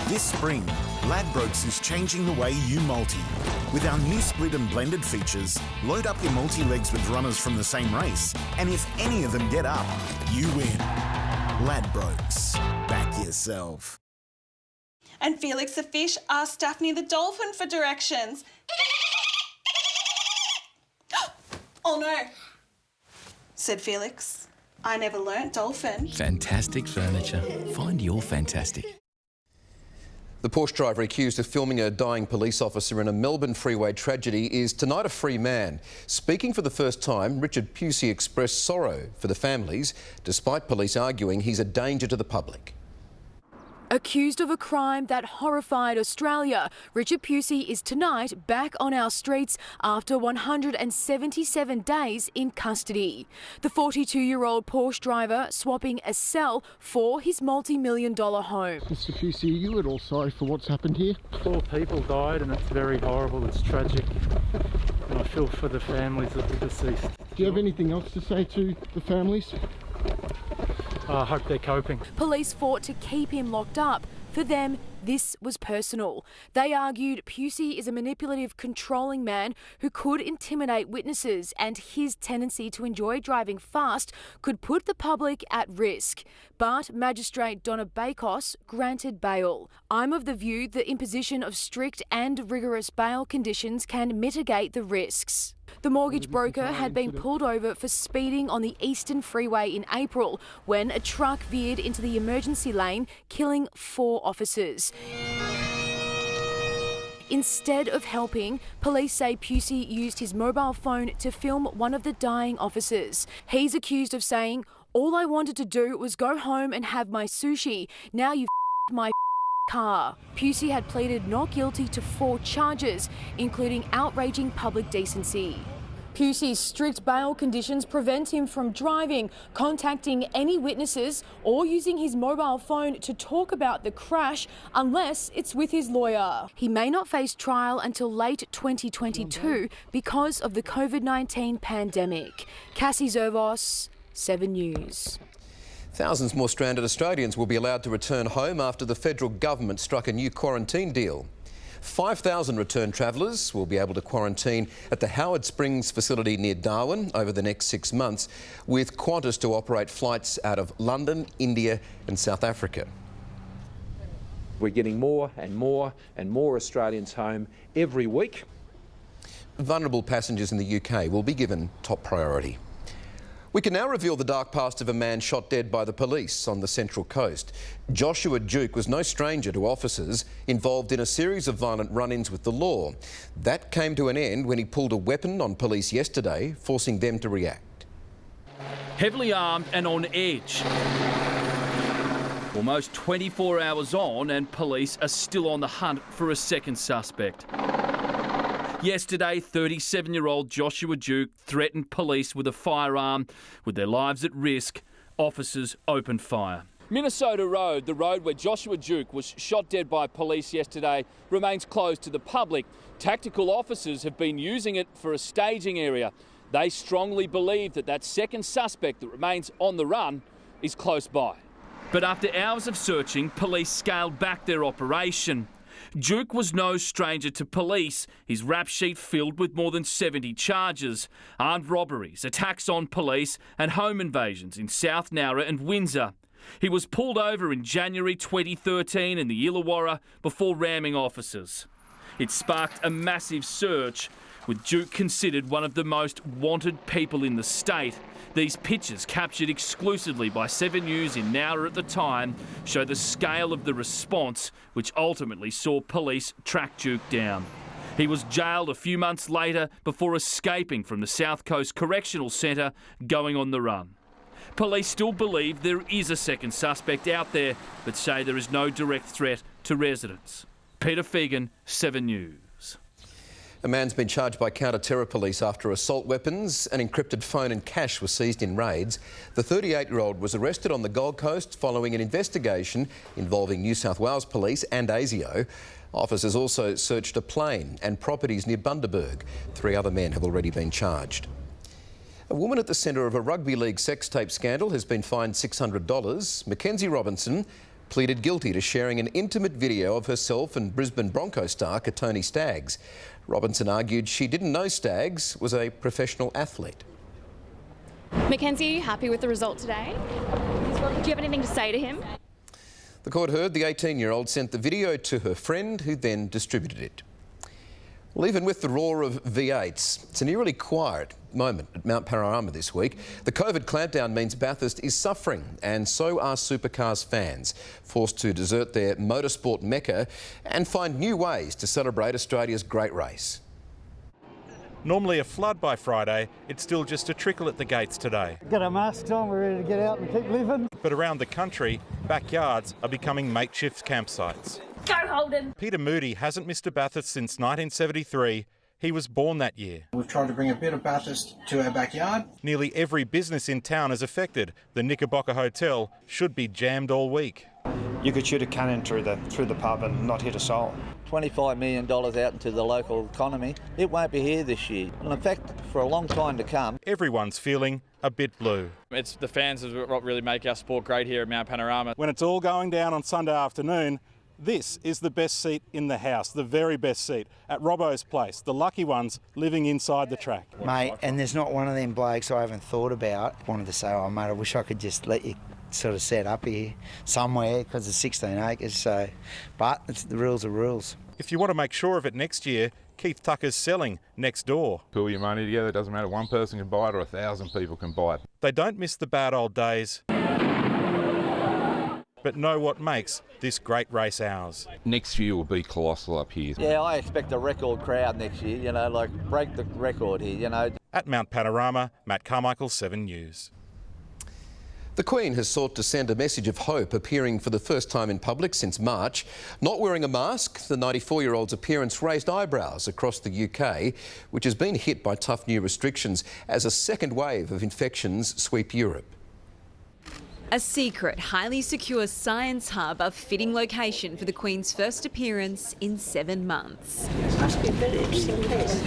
This spring, Ladbrokes is changing the way you multi. With our new split and blended features, load up your multi-legs with runners from the same race, and if any of them get up, you win. Ladbrokes. Back yourself. And Felix the fish asked Daphne the dolphin for directions. Oh no, said Felix. I never learnt dolphin. Fantastic furniture. Find your fantastic. The Porsche driver accused of filming a dying police officer in a Melbourne freeway tragedy is tonight a free man. Speaking for the first time, Richard Pusey expressed sorrow for the families, despite police arguing he's a danger to the public. Accused of a crime that horrified Australia, Richard Pusey is tonight back on our streets after 177 days in custody. The 42-year-old Porsche driver swapping a cell for his multi-million-dollar home. Mr. Pusey, are you at all sorry for what's happened here? 4 people died and it's very horrible, it's tragic. And I feel for the families of the deceased. Do you have anything else to say to the families? I hope they're coping. Police fought to keep him locked up. For them, this was personal. They argued Pusey is a manipulative, controlling man who could intimidate witnesses, and his tendency to enjoy driving fast could put the public at risk. But Magistrate Donna Bakos granted bail. I'm of the view the imposition of strict and rigorous bail conditions can mitigate the risks. The mortgage broker had been pulled over for speeding on the Eastern Freeway in April when a truck veered into the emergency lane, killing 4 officers. Instead of helping, police say Pusey used his mobile phone to film one of the dying officers. He's accused of saying, "All I wanted to do was go home and have my sushi. Now you my car." Pusey had pleaded not guilty to 4 charges, including outraging public decency. Pusey's strict bail conditions prevent him from driving, contacting any witnesses, or using his mobile phone to talk about the crash unless it's with his lawyer. He may not face trial until late 2022 because of the COVID-19 pandemic. Cassie Zervos, 7 News. Thousands more stranded Australians will be allowed to return home after the federal government struck a new quarantine deal. 5,000 returned travellers will be able to quarantine at the Howard Springs facility near Darwin over the next 6 months, with Qantas to operate flights out of London, India and South Africa. We're getting more and more and more Australians home every week. Vulnerable passengers in the UK will be given top priority. We can now reveal the dark past of a man shot dead by the police on the Central Coast. Joshua Duke was no stranger to officers involved in a series of violent run-ins with the law. That came to an end when he pulled a weapon on police yesterday, forcing them to react. Heavily armed and on edge. Almost 24 hours on and police are still on the hunt for a second suspect. Yesterday, 37-year-old Joshua Duke threatened police with a firearm. With their lives at risk, officers opened fire. Minnesota Road, the road where Joshua Duke was shot dead by police yesterday, remains closed to the public. Tactical officers have been using it for a staging area. They strongly believe that second suspect that remains on the run is close by. But after hours of searching, police scaled back their operation. Duke was no stranger to police, his rap sheet filled with more than 70 charges. Armed robberies, attacks on police and home invasions in South Nowra and Windsor. He was pulled over in January 2013 in the Illawarra before ramming officers. It sparked a massive search, with Duke considered one of the most wanted people in the state. These pictures, captured exclusively by 7 News in Nowra at the time, show the scale of the response, which ultimately saw police track Duke down. He was jailed a few months later before escaping from the South Coast Correctional Centre, going on the run. Police still believe there is a second suspect out there, but say there is no direct threat to residents. Peter Fegan, 7 News. A man's been charged by counter-terror police after assault weapons, an encrypted phone and cash were seized in raids. The 38-year-old was arrested on the Gold Coast following an investigation involving New South Wales Police and ASIO. Officers also searched a plane and properties near Bundaberg. 3 other men have already been charged. A woman at the centre of a rugby league sex tape scandal has been fined $600. Mackenzie Robinson pleaded guilty to sharing an intimate video of herself and Brisbane Broncos star Katoni Staggs. Robinson argued she didn't know Staggs was a professional athlete. Mackenzie, are you happy with the result today? Do you have anything to say to him? The court heard the 18-year-old sent the video to her friend, who then distributed it. Well, even with the roar of V8s, it's an eerily quiet moment at Mount Panorama this week. The COVID clampdown means Bathurst is suffering, and so are supercars fans, forced to desert their motorsport mecca and find new ways to celebrate Australia's great race. Normally a flood by Friday, it's still just a trickle at the gates today. Got our masks on, we're ready to get out and keep living. But around the country, backyards are becoming makeshift campsites. Go Holden! Peter Moody hasn't missed a Bathurst since 1973. He was born that year. We've tried to bring a bit of Bathurst to our backyard. Nearly every business in town is affected. The Knickerbocker Hotel should be jammed all week. You could shoot a cannon through the pub and not hit a soul. $25 million out into the local economy. It won't be here this year. And in fact, for a long time to come. Everyone's feeling a bit blue. It's the fans is what really make our sport great here at Mount Panorama. When it's all going down on Sunday afternoon, this is the best seat in the house, the very best seat, at Robbo's place, the lucky ones living inside the track. Mate, and there's not one of them blokes I haven't thought about. Wanted to say, oh mate, I wish I could just let you sort of set up here somewhere because it's 16 acres, so, but the rules are rules. If you want to make sure of it next year, Keith Tucker's selling next door. Pool your money together, it doesn't matter, one person can buy it or 1,000 people can buy it. They don't miss the bad old days, but know what makes this great race ours. Next year will be colossal up here. Yeah, I expect a record crowd next year, like break the record here, At Mount Panorama, Matt Carmichael, 7 News. The Queen has sought to send a message of hope, appearing for the first time in public since March. Not wearing a mask, the 94-year-old's appearance raised eyebrows across the UK, which has been hit by tough new restrictions as a second wave of infections sweep Europe. A secret, highly secure science hub, a fitting location for the Queen's first appearance in 7 months. It must be a very interesting place.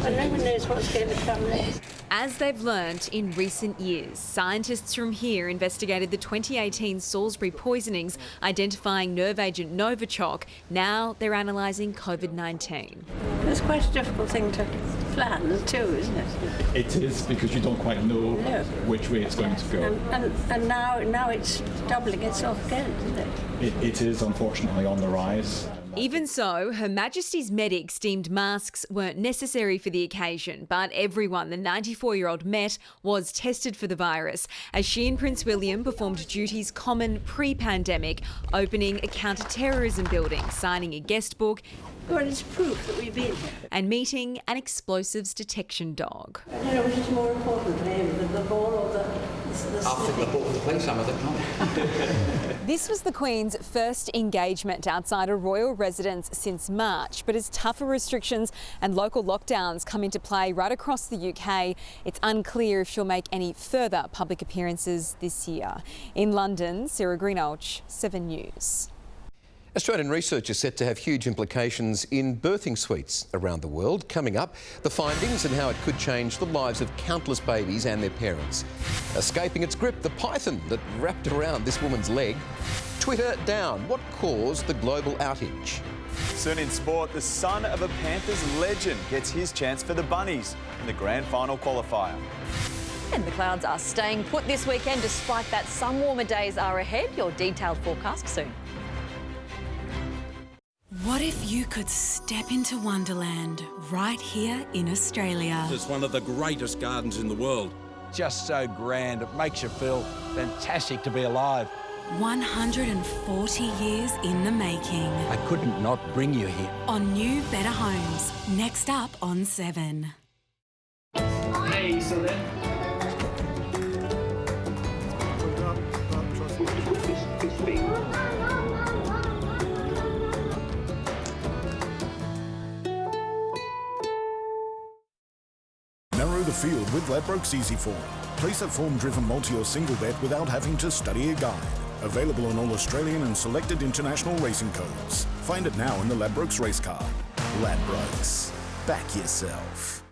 But no one knows what's going to come next. As they've learnt in recent years, scientists from here investigated the 2018 Salisbury poisonings, identifying nerve agent Novichok. Now they're analysing COVID-19. It's quite a difficult thing to plan too, isn't it? It is, because you don't quite know which way it's going to go. And now it's doubling itself again, isn't it? It is unfortunately on the rise. Even so, Her Majesty's medics deemed masks weren't necessary for the occasion, but everyone the 94-year-old met was tested for the virus as she and Prince William performed duties common pre-pandemic, opening a counter-terrorism building, signing a guest book, Well, it's proof that we've been here. and meeting an explosives detection dog. I don't know which is more important for him, the ball or the I think the ball to play some of it, can't This was the Queen's first engagement outside a royal residence since March, but as tougher restrictions and local lockdowns come into play right across the UK, it's unclear if she'll make any further public appearances this year. In London, Sarah Greenouch, 7 News. Australian research is set to have huge implications in birthing suites around the world. Coming up, the findings and how it could change the lives of countless babies and their parents. Escaping its grip, the python that wrapped around this woman's leg. Twitter down. What caused the global outage? Soon in sport, the son of a Panthers legend gets his chance for the Bunnies in the grand final qualifier. And the clouds are staying put this weekend despite that some warmer days are ahead. Your detailed forecast soon. What if you could step into Wonderland right here in Australia? It's one of the greatest gardens in the world. Just so grand, it makes you feel fantastic to be alive. 140 years in the making. I couldn't not bring you here. On New Better Homes, next up on 7. Hey, so then. Narrow the field with Ladbrokes Easy Form. Place a form-driven multi or single bet without having to study a guide. Available on all Australian and selected international racing codes. Find it now in the Ladbrokes race car. Ladbrokes. Back yourself.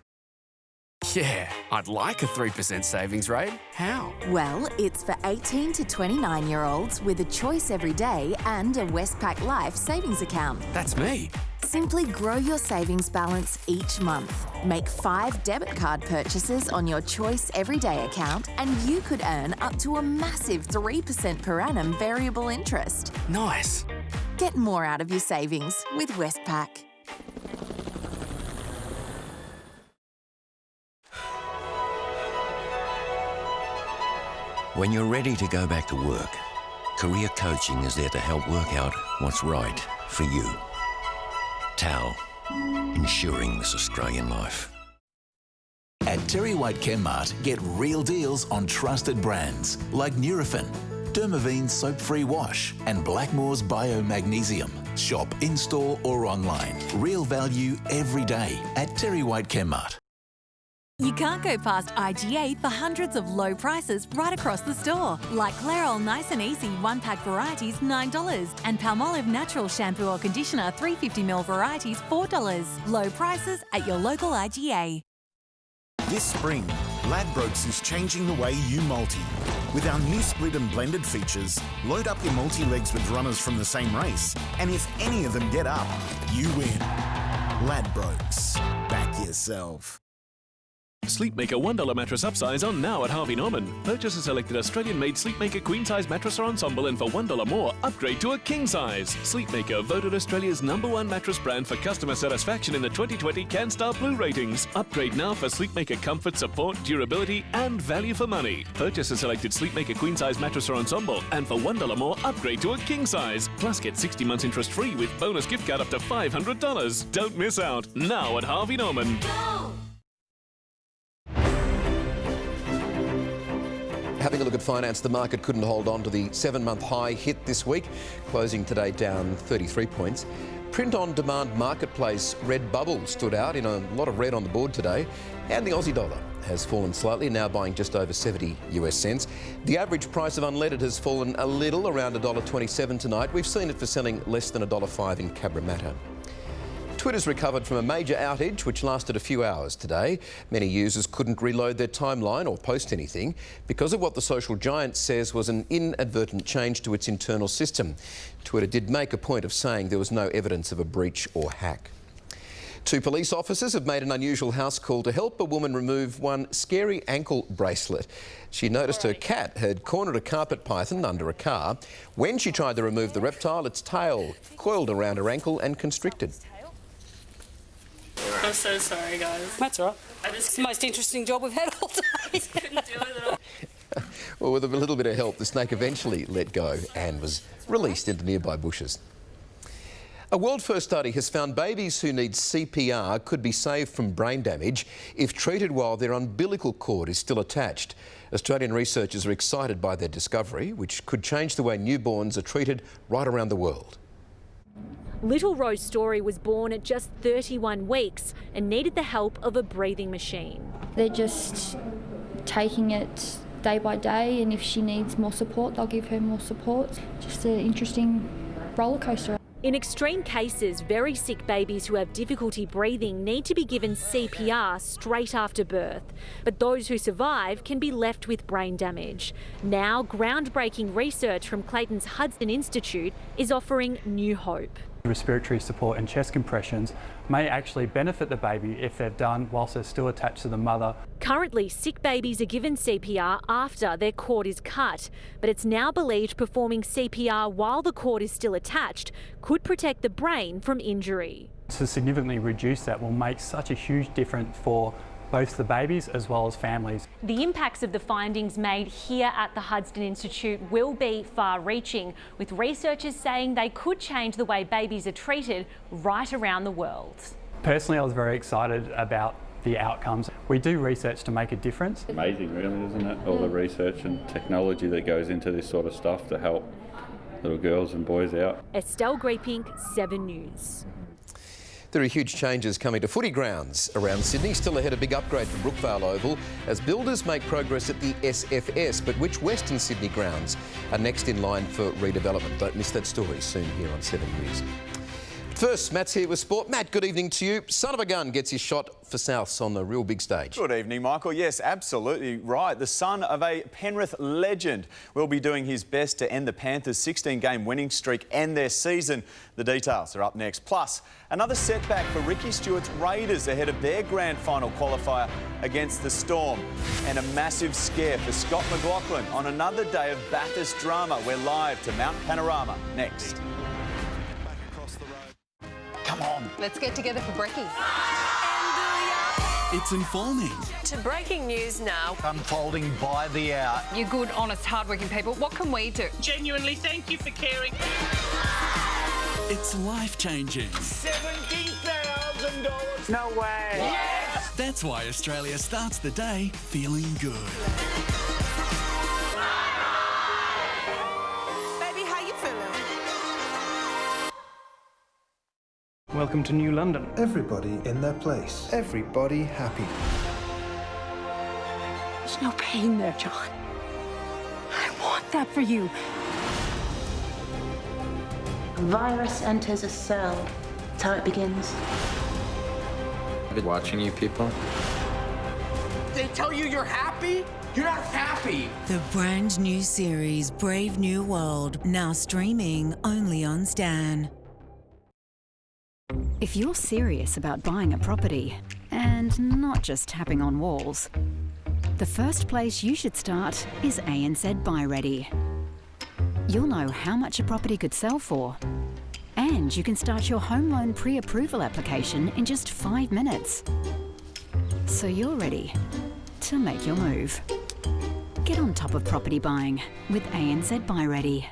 Yeah, I'd like a 3% savings rate. How? Well, it's for 18 to 29-year-olds with a choice every day and a Westpac Life savings account. That's me. Simply grow your savings balance each month. Make 5 debit card purchases on your Choice Everyday account and you could earn up to a massive 3% per annum variable interest. Nice. Get more out of your savings with Westpac. When you're ready to go back to work, career coaching is there to help work out what's right for you. TAL, ensuring this Australian life. At Terry White Chemmart, get real deals on trusted brands like Nurofen, Dermaveen soap-free wash and Blackmore's Biomagnesium. Shop in-store or online. Real value every day at Terry White Chemmart. You can't go past IGA for hundreds of low prices right across the store. Like Clairol Nice and Easy 1-pack varieties $9 and Palmolive Natural Shampoo or Conditioner 350ml varieties $4. Low prices at your local IGA. This spring, Ladbrokes is changing the way you multi. With our new split and blended features, load up your multi-legs with runners from the same race, and if any of them get up, you win. Ladbrokes. Back yourself. Sleepmaker $1 mattress upsize on now at Harvey Norman. Purchase a selected Australian-made Sleepmaker queen size mattress or ensemble, and for $1 more, upgrade to a king size. Sleepmaker voted Australia's #1 mattress brand for customer satisfaction in the 2020 CanStar Blue ratings. Upgrade now for Sleepmaker comfort, support, durability, and value for money. Purchase a selected Sleepmaker queen size mattress or ensemble, and for $1 more, upgrade to a king size. Plus, get 60 months interest free with bonus gift card up to $500. Don't miss out. Now at Harvey Norman. Having a look at finance, the market couldn't hold on to the 7-month high hit this week, closing today down 33 points. Print-on-demand marketplace Redbubble stood out in a lot of red on the board today, and the Aussie dollar has fallen slightly, now buying just over 70 US cents. The average price of unleaded has fallen a little, around $1.27 tonight. We've seen it for selling less than $1.05 in Cabramatta. Twitter's recovered from a major outage which lasted a few hours today. Many users couldn't reload their timeline or post anything because of what the social giant says was an inadvertent change to its internal system. Twitter did make a point of saying there was no evidence of a breach or hack. 2 police officers have made an unusual house call to help a woman remove one scary ankle bracelet. She noticed her cat had cornered a carpet python under a car. When she tried to remove the reptile, its tail coiled around her ankle and constricted. I'm so sorry, guys. That's all right. It's the most interesting job we've had all day. Couldn't do it at all. Well, with a little bit of help, the snake eventually let go and was released into nearby bushes. A world-first study has found babies who need CPR could be saved from brain damage if treated while their umbilical cord is still attached. Australian researchers are excited by their discovery, which could change the way newborns are treated right around the world. Little Rose Story was born at just 31 weeks and needed the help of a breathing machine. They're just taking it day by day, and if she needs more support, they'll give her more support. Just an interesting roller coaster. In extreme cases, very sick babies who have difficulty breathing need to be given CPR straight after birth. But those who survive can be left with brain damage. Now, groundbreaking research from Clayton's Hudson Institute is offering new hope. Respiratory support and chest compressions may actually benefit the baby if they're done whilst they're still attached to the mother. Currently, sick babies are given CPR after their cord is cut, but it's now believed performing CPR while the cord is still attached could protect the brain from injury. To significantly reduce that will make such a huge difference for both the babies as well as families. The impacts of the findings made here at the Hudson Institute will be far-reaching, with researchers saying they could change the way babies are treated right around the world. Personally, I was very excited about the outcomes. We do research to make a difference. Amazing, really, isn't it? All the research and technology that goes into this sort of stuff to help little girls and boys out. Estelle Greepink, 7 News. There are huge changes coming to footy grounds around Sydney. Still ahead, a big upgrade for Brookvale Oval as builders make progress at the SFS. But which Western Sydney grounds are next in line for redevelopment? Don't miss that story soon here on 7 News. First, Matt's here with sport. Matt, good evening to you. Son of a gun gets his shot for Souths on the real big stage. Good evening, Michael. Yes, absolutely right. The son of a Penrith legend will be doing his best to end the Panthers' 16-game winning streak and their season. The details are up next. Plus, another setback for Ricky Stewart's Raiders ahead of their grand final qualifier against the Storm. And a massive scare for Scott McLaughlin on another day of Bathurst drama. We're live to Mount Panorama next. Come on. Let's get together for brekkie. It's unfolding. To breaking news now. Unfolding by the hour. You good, honest, hard-working people. What can we do? Genuinely, thank you for caring. It's life-changing. $70,000. No way. Yes! That's why Australia starts the day feeling good. Baby, how you feeling? Welcome to New London. Everybody in their place. Everybody happy. There's no pain there, John. I want that for you. A virus enters a cell. That's how it begins. I've been watching you people. They tell you you're happy? You're not happy. The brand new series Brave New World, now streaming only on Stan. If you're serious about buying a property, and not just tapping on walls, the first place you should start is ANZ Buy Ready. You'll know how much a property could sell for, and you can start your home loan pre-approval application in just 5 minutes. So you're ready to make your move. Get on top of property buying with ANZ Buy Ready.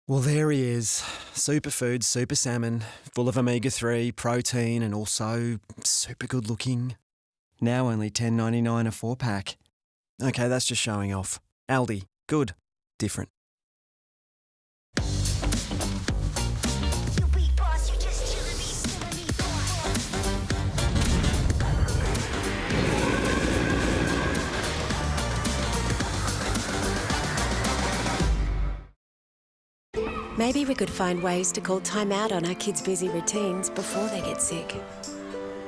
Well, there he is. Superfood, super salmon, full of omega-3, protein and also super good looking. Now only $10.99 a 4-pack. Okay, that's just showing off. Aldi, good, different. Maybe we could find ways to call time out on our kids' busy routines before they get sick.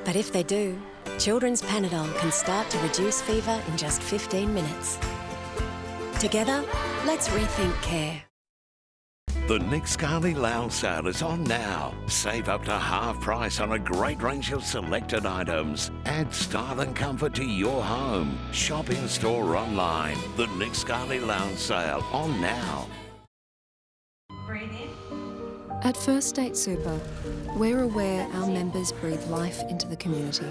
But if they do, Children's Panadol can start to reduce fever in just 15 minutes. Together, let's rethink care. The Nick Scali Lounge sale is on now. Save up to half price on a great range of selected items. Add style and comfort to your home. Shop in store or online. The Nick Scali Lounge sale on now. At First State Super, we're aware our members breathe life into the community.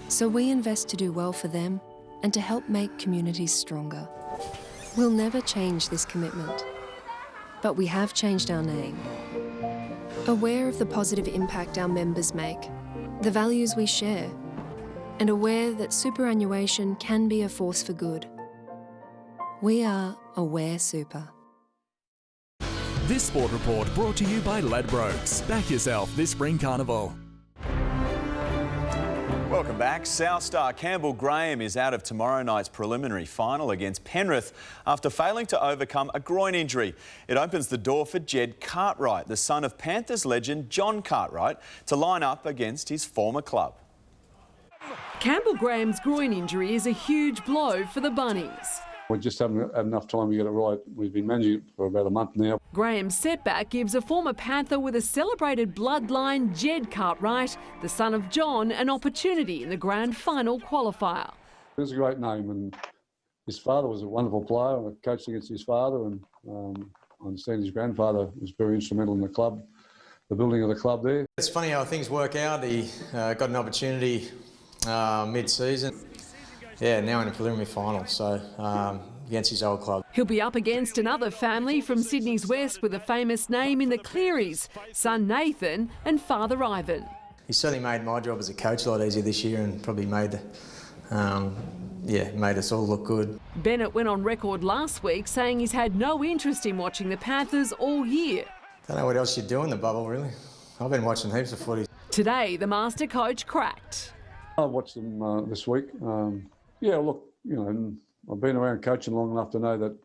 So we invest to do well for them and to help make communities stronger. We'll never change this commitment, but we have changed our name. Aware of the positive impact our members make, the values we share, and aware that superannuation can be a force for good. We are Aware Super. This sport report brought to you by Ladbrokes. Back yourself this spring carnival. Welcome back. South star Campbell Graham is out of tomorrow night's preliminary final against Penrith after failing to overcome a groin injury. It opens the door for Jed Cartwright, the son of Panthers legend John Cartwright, to line up against his former club. Campbell Graham's groin injury is a huge blow for the Bunnies. We just haven't had enough time to get it right. We've been managing it for about a month now. Graham's setback gives a former Panther with a celebrated bloodline, Jed Cartwright, the son of John, an opportunity in the grand final qualifier. It's a great name, and his father was a wonderful player. I coached against his father, and I understand his grandfather was very instrumental in the club, the building of the club there. It's funny how things work out. He got an opportunity mid-season. Yeah, now in a preliminary final, so against his old club. He'll be up against another family from Sydney's west with a famous name in the Clearys, son Nathan and father Ivan. He certainly made my job as a coach a lot easier this year and probably made us all look good. Bennett went on record last week saying he's had no interest in watching the Panthers all year. Don't know what else you do in the bubble, really. I've been watching heaps of footy. Today, the master coach cracked. I watched them this week. Yeah, look, you know, I've been around coaching long enough to know that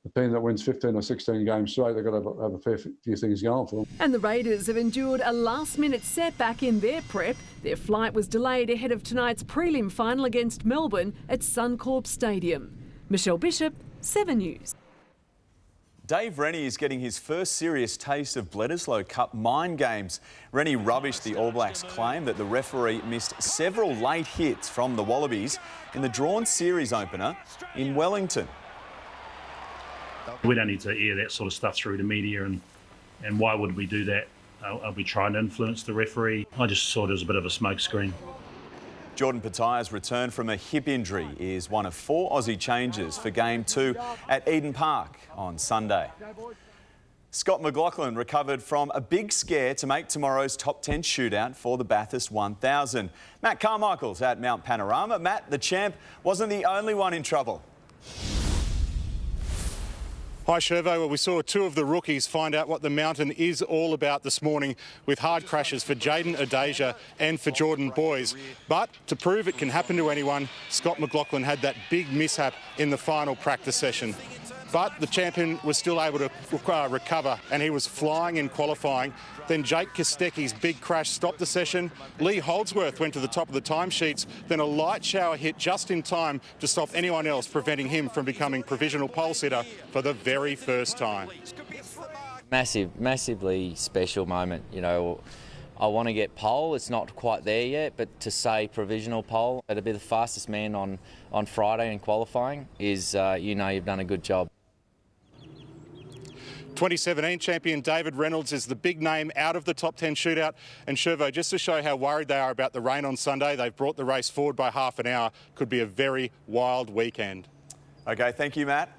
the team that wins 15 or 16 games straight, they've got to have a fair few things going for them. And the Raiders have endured a last-minute setback in their prep. Their flight was delayed ahead of tonight's prelim final against Melbourne at Suncorp Stadium. Michelle Bishop, 7 News. Dave Rennie is getting his first serious taste of Bledisloe Cup mind games. Rennie rubbished the All Blacks' claim that the referee missed several late hits from the Wallabies in the drawn series opener in Wellington. We don't need to air that sort of stuff through the media, and why would we do that? Are we trying to influence the referee? I just saw it as a bit of a smokescreen. Jordan Petaya's return from a hip injury is one of 4 Aussie changes for Game 2 at Eden Park on Sunday. Scott McLaughlin recovered from a big scare to make tomorrow's top 10 shootout for the Bathurst 1000. Matt Carmichael's at Mount Panorama. Matt, the champ, wasn't the only one in trouble. Hi, Shervo. Well, we saw two of the rookies find out what the mountain is all about this morning with hard crashes for Jaden Outage and for Jordan Boys. But to prove it can happen to anyone, Scott McLaughlin had that big mishap in the final practice session. But the champion was still able to recover, and he was flying in qualifying. Then Jake Kostecki's big crash stopped the session. Lee Holdsworth went to the top of the timesheets. Then a light shower hit just in time to stop anyone else, preventing him from becoming provisional pole sitter for the very first time. Massively special moment. You know, I want to get pole. It's not quite there yet, but to say provisional pole, to be the fastest man on Friday in qualifying is, you know, you've done a good job. 2017 champion David Reynolds is the big name out of the top 10 shootout. And Shervo, just to show how worried they are about the rain on Sunday, they've brought the race forward by half an hour. Could be a very wild weekend. OK, thank you, Matt.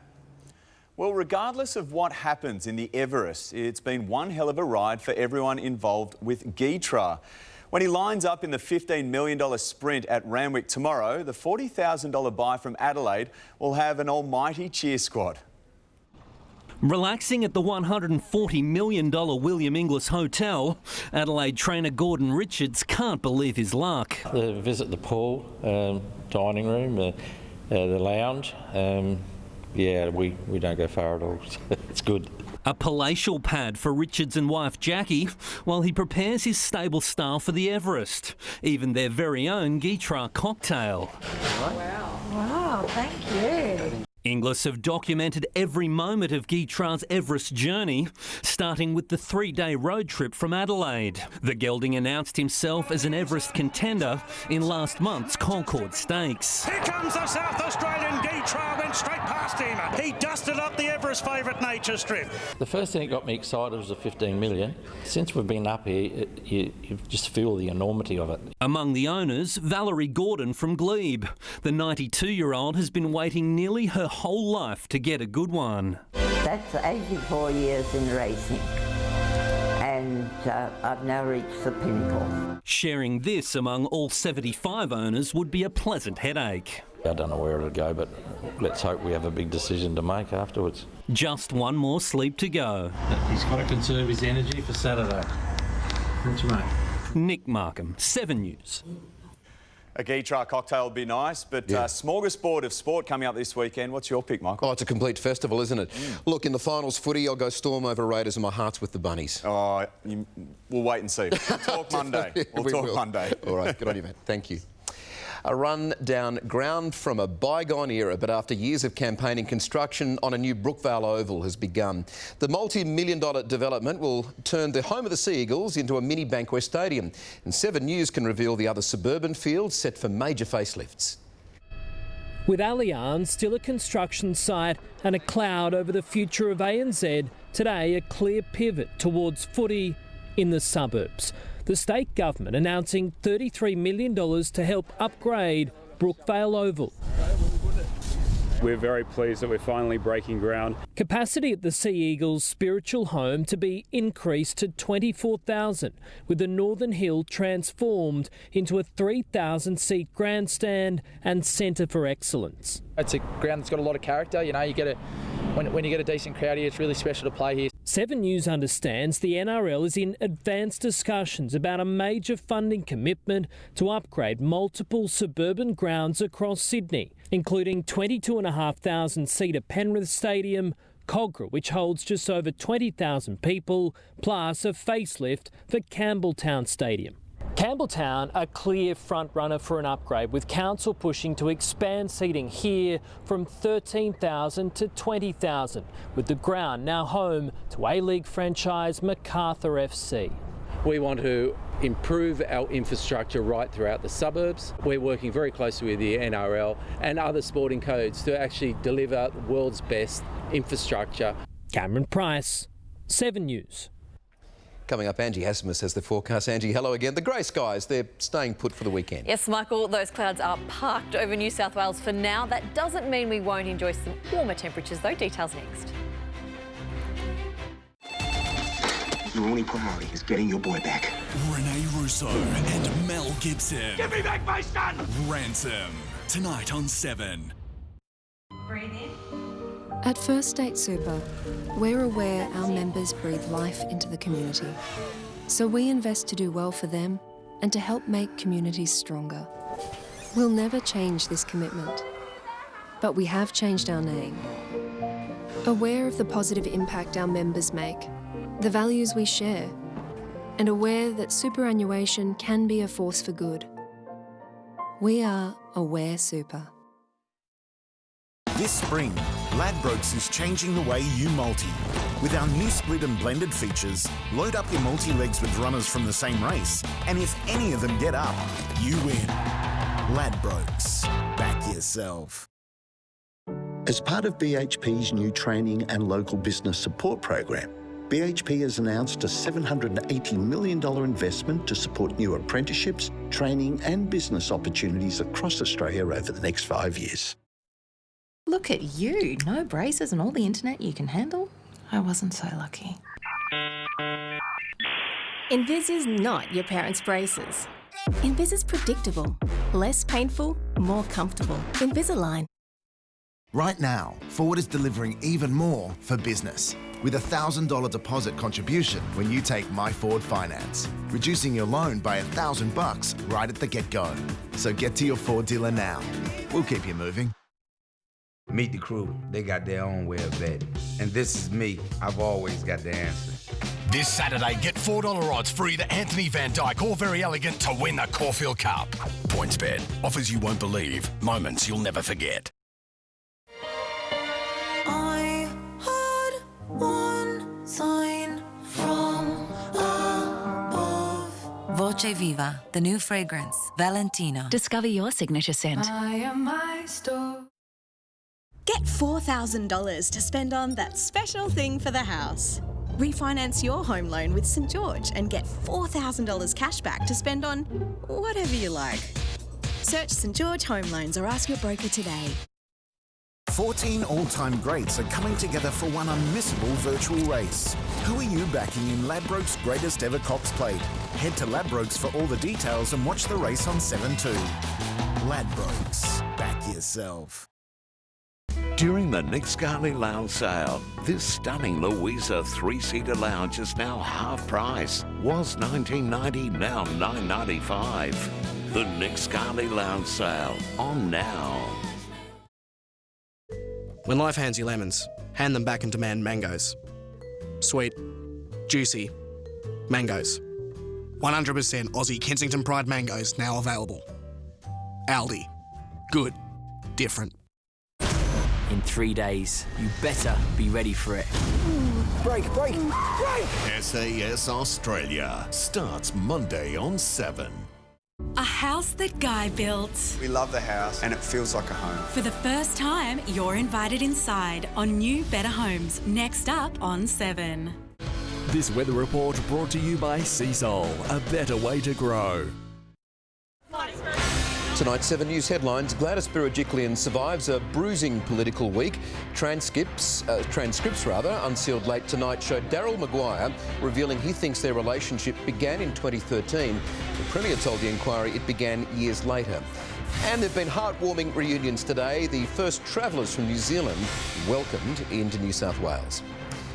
Well, regardless of what happens in the Everest, it's been one hell of a ride for everyone involved with Gytrash. When he lines up in the $15 million sprint at Randwick tomorrow, the $40,000 buy from Adelaide will have an almighty cheer squad. Relaxing at the $140 million William Inglis Hotel, Adelaide trainer Gordon Richards can't believe his luck. Visit the pool, dining room, the lounge. Yeah, we don't go far at all. It's good. A palatial pad for Richards and wife Jackie while he prepares his stable style for the Everest. Even their very own Gytrash cocktail. Wow. Wow, thank you. Inglis have documented every moment of Gytrash's Everest journey, starting with the 3-day road trip from Adelaide. The gelding announced himself as an Everest contender in last month's Concord Stakes. Here comes the South Australian Gytrash, went straight past him. He dusted up the Everest favourite Nature Strip. The first thing that got me excited was the 15 million. Since we've been up here, you just feel the enormity of it. Among the owners, Valerie Gordon from Glebe. The 92-year-old has been waiting nearly her whole life to get a good one. That's 84 years in racing, and I've now reached the pinnacle. Sharing this among all 75 owners would be a pleasant headache. I don't know where it'll go, but let's hope we have a big decision to make afterwards. Just one more sleep to go. He's got to conserve his energy for Saturday. Thanks, mate. Nick Markham, 7 News. A Gytrash cocktail would be nice, but smorgasbord of sport coming up this weekend. What's your pick, Michael? Oh, it's a complete festival, isn't it? Look, in the finals footy, I'll go Storm over Raiders and my heart's with the Bunnies. Oh, we'll wait and see. We'll talk Monday. We'll talk Monday. All right, good on you, mate. Thank you. A run down ground from a bygone era, but after years of campaigning, construction on a new Brookvale Oval has begun. The multi-million-dollar development will turn the home of the Sea Eagles into a mini Bankwest Stadium. And 7 News can reveal the other suburban fields set for major facelifts. With Allianz still a construction site and a cloud over the future of ANZ, today a clear pivot towards footy in the suburbs. The state government announcing $33 million to help upgrade Brookvale Oval. We're very pleased that we're finally breaking ground. Capacity at the Sea Eagles' spiritual home to be increased to 24,000, with the Northern Hill transformed into a 3,000-seat grandstand and centre for excellence. It's a ground that's got a lot of character. You know, when you get a decent crowd here, it's really special to play here. 7 News understands the NRL is in advanced discussions about a major funding commitment to upgrade multiple suburban grounds across Sydney, including 22,500-seater Penrith Stadium, Cogra, which holds just over 20,000 people, plus a facelift for Campbelltown Stadium. Campbelltown, a clear front-runner for an upgrade, with council pushing to expand seating here from 13,000 to 20,000, with the ground now home to A-League franchise MacArthur FC. We want to improve our infrastructure right throughout the suburbs. We're working very closely with the NRL and other sporting codes to actually deliver the world's best infrastructure. Cameron Price, 7 News. Coming up, Angie Hasimus has the forecast. Angie, hello again. The grey skies, they're staying put for the weekend. Yes, Michael, those clouds are parked over New South Wales for now. That doesn't mean we won't enjoy some warmer temperatures, though. Details next. Your only priority is getting your boy back. Rene Russo and Mel Gibson. Give me back my son! Ransom. Tonight on 7. Breathe in. At First State Super, we're aware our members breathe life into the community. So we invest to do well for them and to help make communities stronger. We'll never change this commitment, but we have changed our name. Aware of the positive impact our members make, the values we share, and aware that superannuation can be a force for good. We are Aware Super. This spring, Ladbrokes is changing the way you multi. With our new split and blended features, load up your multi-legs with runners from the same race, and if any of them get up, you win. Ladbrokes. Back yourself. As part of BHP's new training and local business support program, BHP has announced a $780 million investment to support new apprenticeships, training and business opportunities across Australia over the next 5 years. Look at you, no braces and all the internet you can handle. I wasn't so lucky. Invis is not your parents' braces. Invis is predictable, less painful, more comfortable. Invisalign. Right now, Ford is delivering even more for business with a $1,000 deposit contribution when you take My Ford Finance, reducing your loan by $1,000 right at the get-go. So get to your Ford dealer now. We'll keep you moving. Meet the crew. They got their own way of betting. And this is me. I've always got the answer. This Saturday, get $4 odds for either Anthony Van Dyke or Very Elegant to win the Caulfield Cup. PointsBet. Offers you won't believe. Moments you'll never forget. I heard one sign from above. Voce Viva, the new fragrance, Valentino. Discover your signature scent. I am my store. Get $4,000 to spend on that special thing for the house. Refinance your home loan with St George and get $4,000 cash back to spend on whatever you like. Search St George Home Loans or ask your broker today. 14 all-time greats are coming together for one unmissable virtual race. Who are you backing in Ladbrokes' greatest ever Cox Plate? Head to Ladbrokes for all the details and watch the race on 7 too. Ladbrokes. Back yourself. During the Nick Scarlett Lounge sale, this stunning Louisa 3-seater lounge is now half price. Was $19.90, now $9.95. The Nick Scarlett Lounge sale, on now. When life hands you lemons, hand them back and demand mangoes. Sweet, juicy, mangoes. 100% Aussie Kensington Pride mangoes now available. Aldi. Good. Different. In 3 days, you better be ready for it. Break! SAS Australia starts Monday on 7. A house that Guy built. We love the house and it feels like a home. For the first time, you're invited inside on New Better Homes, next up on 7. This weather report brought to you by Seasol, a better way to grow. Tonight's 7 News headlines. Gladys Berejiklian survives a bruising political week. Transcripts unsealed late tonight showed Daryl Maguire revealing he thinks their relationship began in 2013. The Premier told the inquiry it began years later. And there have been heartwarming reunions today. The first travellers from New Zealand welcomed into New South Wales.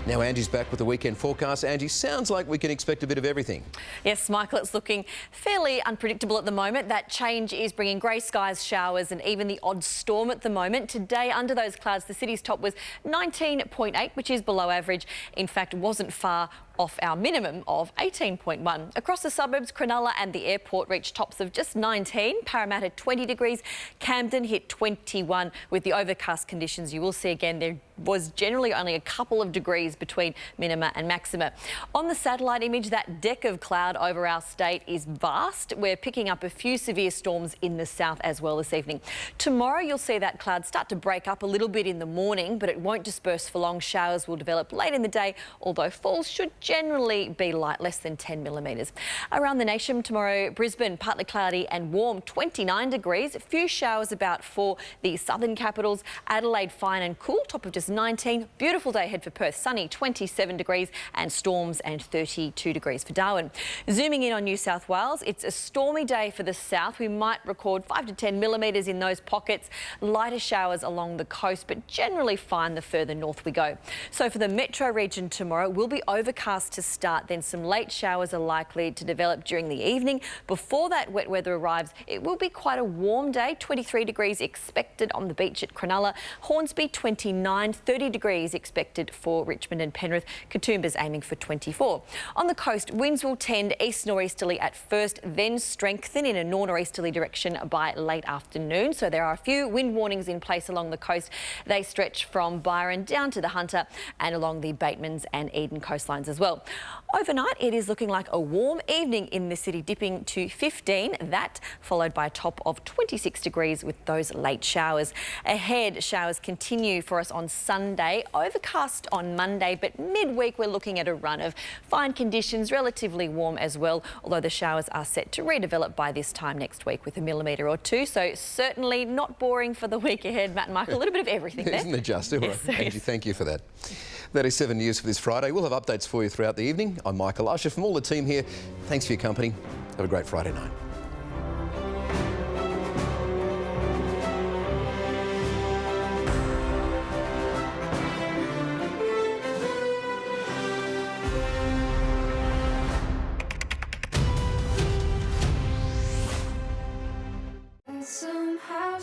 Now Angie's back with the weekend forecast. Angie, sounds like we can expect a bit of everything. Yes, Michael, it's looking fairly unpredictable at the moment. That change is bringing grey skies, showers and even the odd storm at the moment. Today, under those clouds, the city's top was 19.8, which is below average. In fact, wasn't far off our minimum of 18.1. Across the suburbs, Cronulla and the airport reached tops of just 19. Parramatta 20 degrees. Camden hit 21. With the overcast conditions, you will see again there was generally only a couple of degrees between minima and maxima. On the satellite image, that deck of cloud over our state is vast. We're picking up a few severe storms in the south as well this evening. Tomorrow, you'll see that cloud start to break up a little bit in the morning, but it won't disperse for long. Showers will develop late in the day, although falls should generally be light, less than 10 millimetres. Around the nation tomorrow, Brisbane, partly cloudy and warm, 29 degrees. A few showers about for the southern capitals. Adelaide, fine and cool, top of just 19. Beautiful day ahead for Perth, sunny, 27 degrees, and storms and 32 degrees for Darwin. Zooming in on New South Wales, it's a stormy day for the south. We might record 5 to 10 millimetres in those pockets. Lighter showers along the coast, but generally fine the further north we go. So for the metro region tomorrow, will be overcast to start, then some late showers are likely to develop during the evening. Before that wet weather arrives, it will be quite a warm day, 23 degrees expected on the beach at Cronulla, Hornsby 29, 30 degrees expected for Richmond and Penrith, Katoomba's aiming for 24. On the coast, winds will tend east northeasterly at first, then strengthen in a northeasterly direction by late afternoon. So there are a few wind warnings in place along the coast. They stretch from Byron down to the Hunter and along the Batemans and Eden coastlines as well. Overnight, it is looking like a warm evening in the city, dipping to 15. That followed by a top of 26 degrees with those late showers. Ahead, showers continue for us on Sunday. Overcast on Monday, but midweek we're looking at a run of fine conditions, relatively warm as well, although the showers are set to redevelop by this time next week with a millimetre or two. So certainly not boring for the week ahead, Matt and Michael. A little bit of everything there. Isn't it just? All right. Yes, Angie, thank you for that. That is 7 News for this Friday. We'll have updates for you throughout the evening. I'm Michael Usher. From all the team here, thanks for your company. Have a great Friday night. Somehow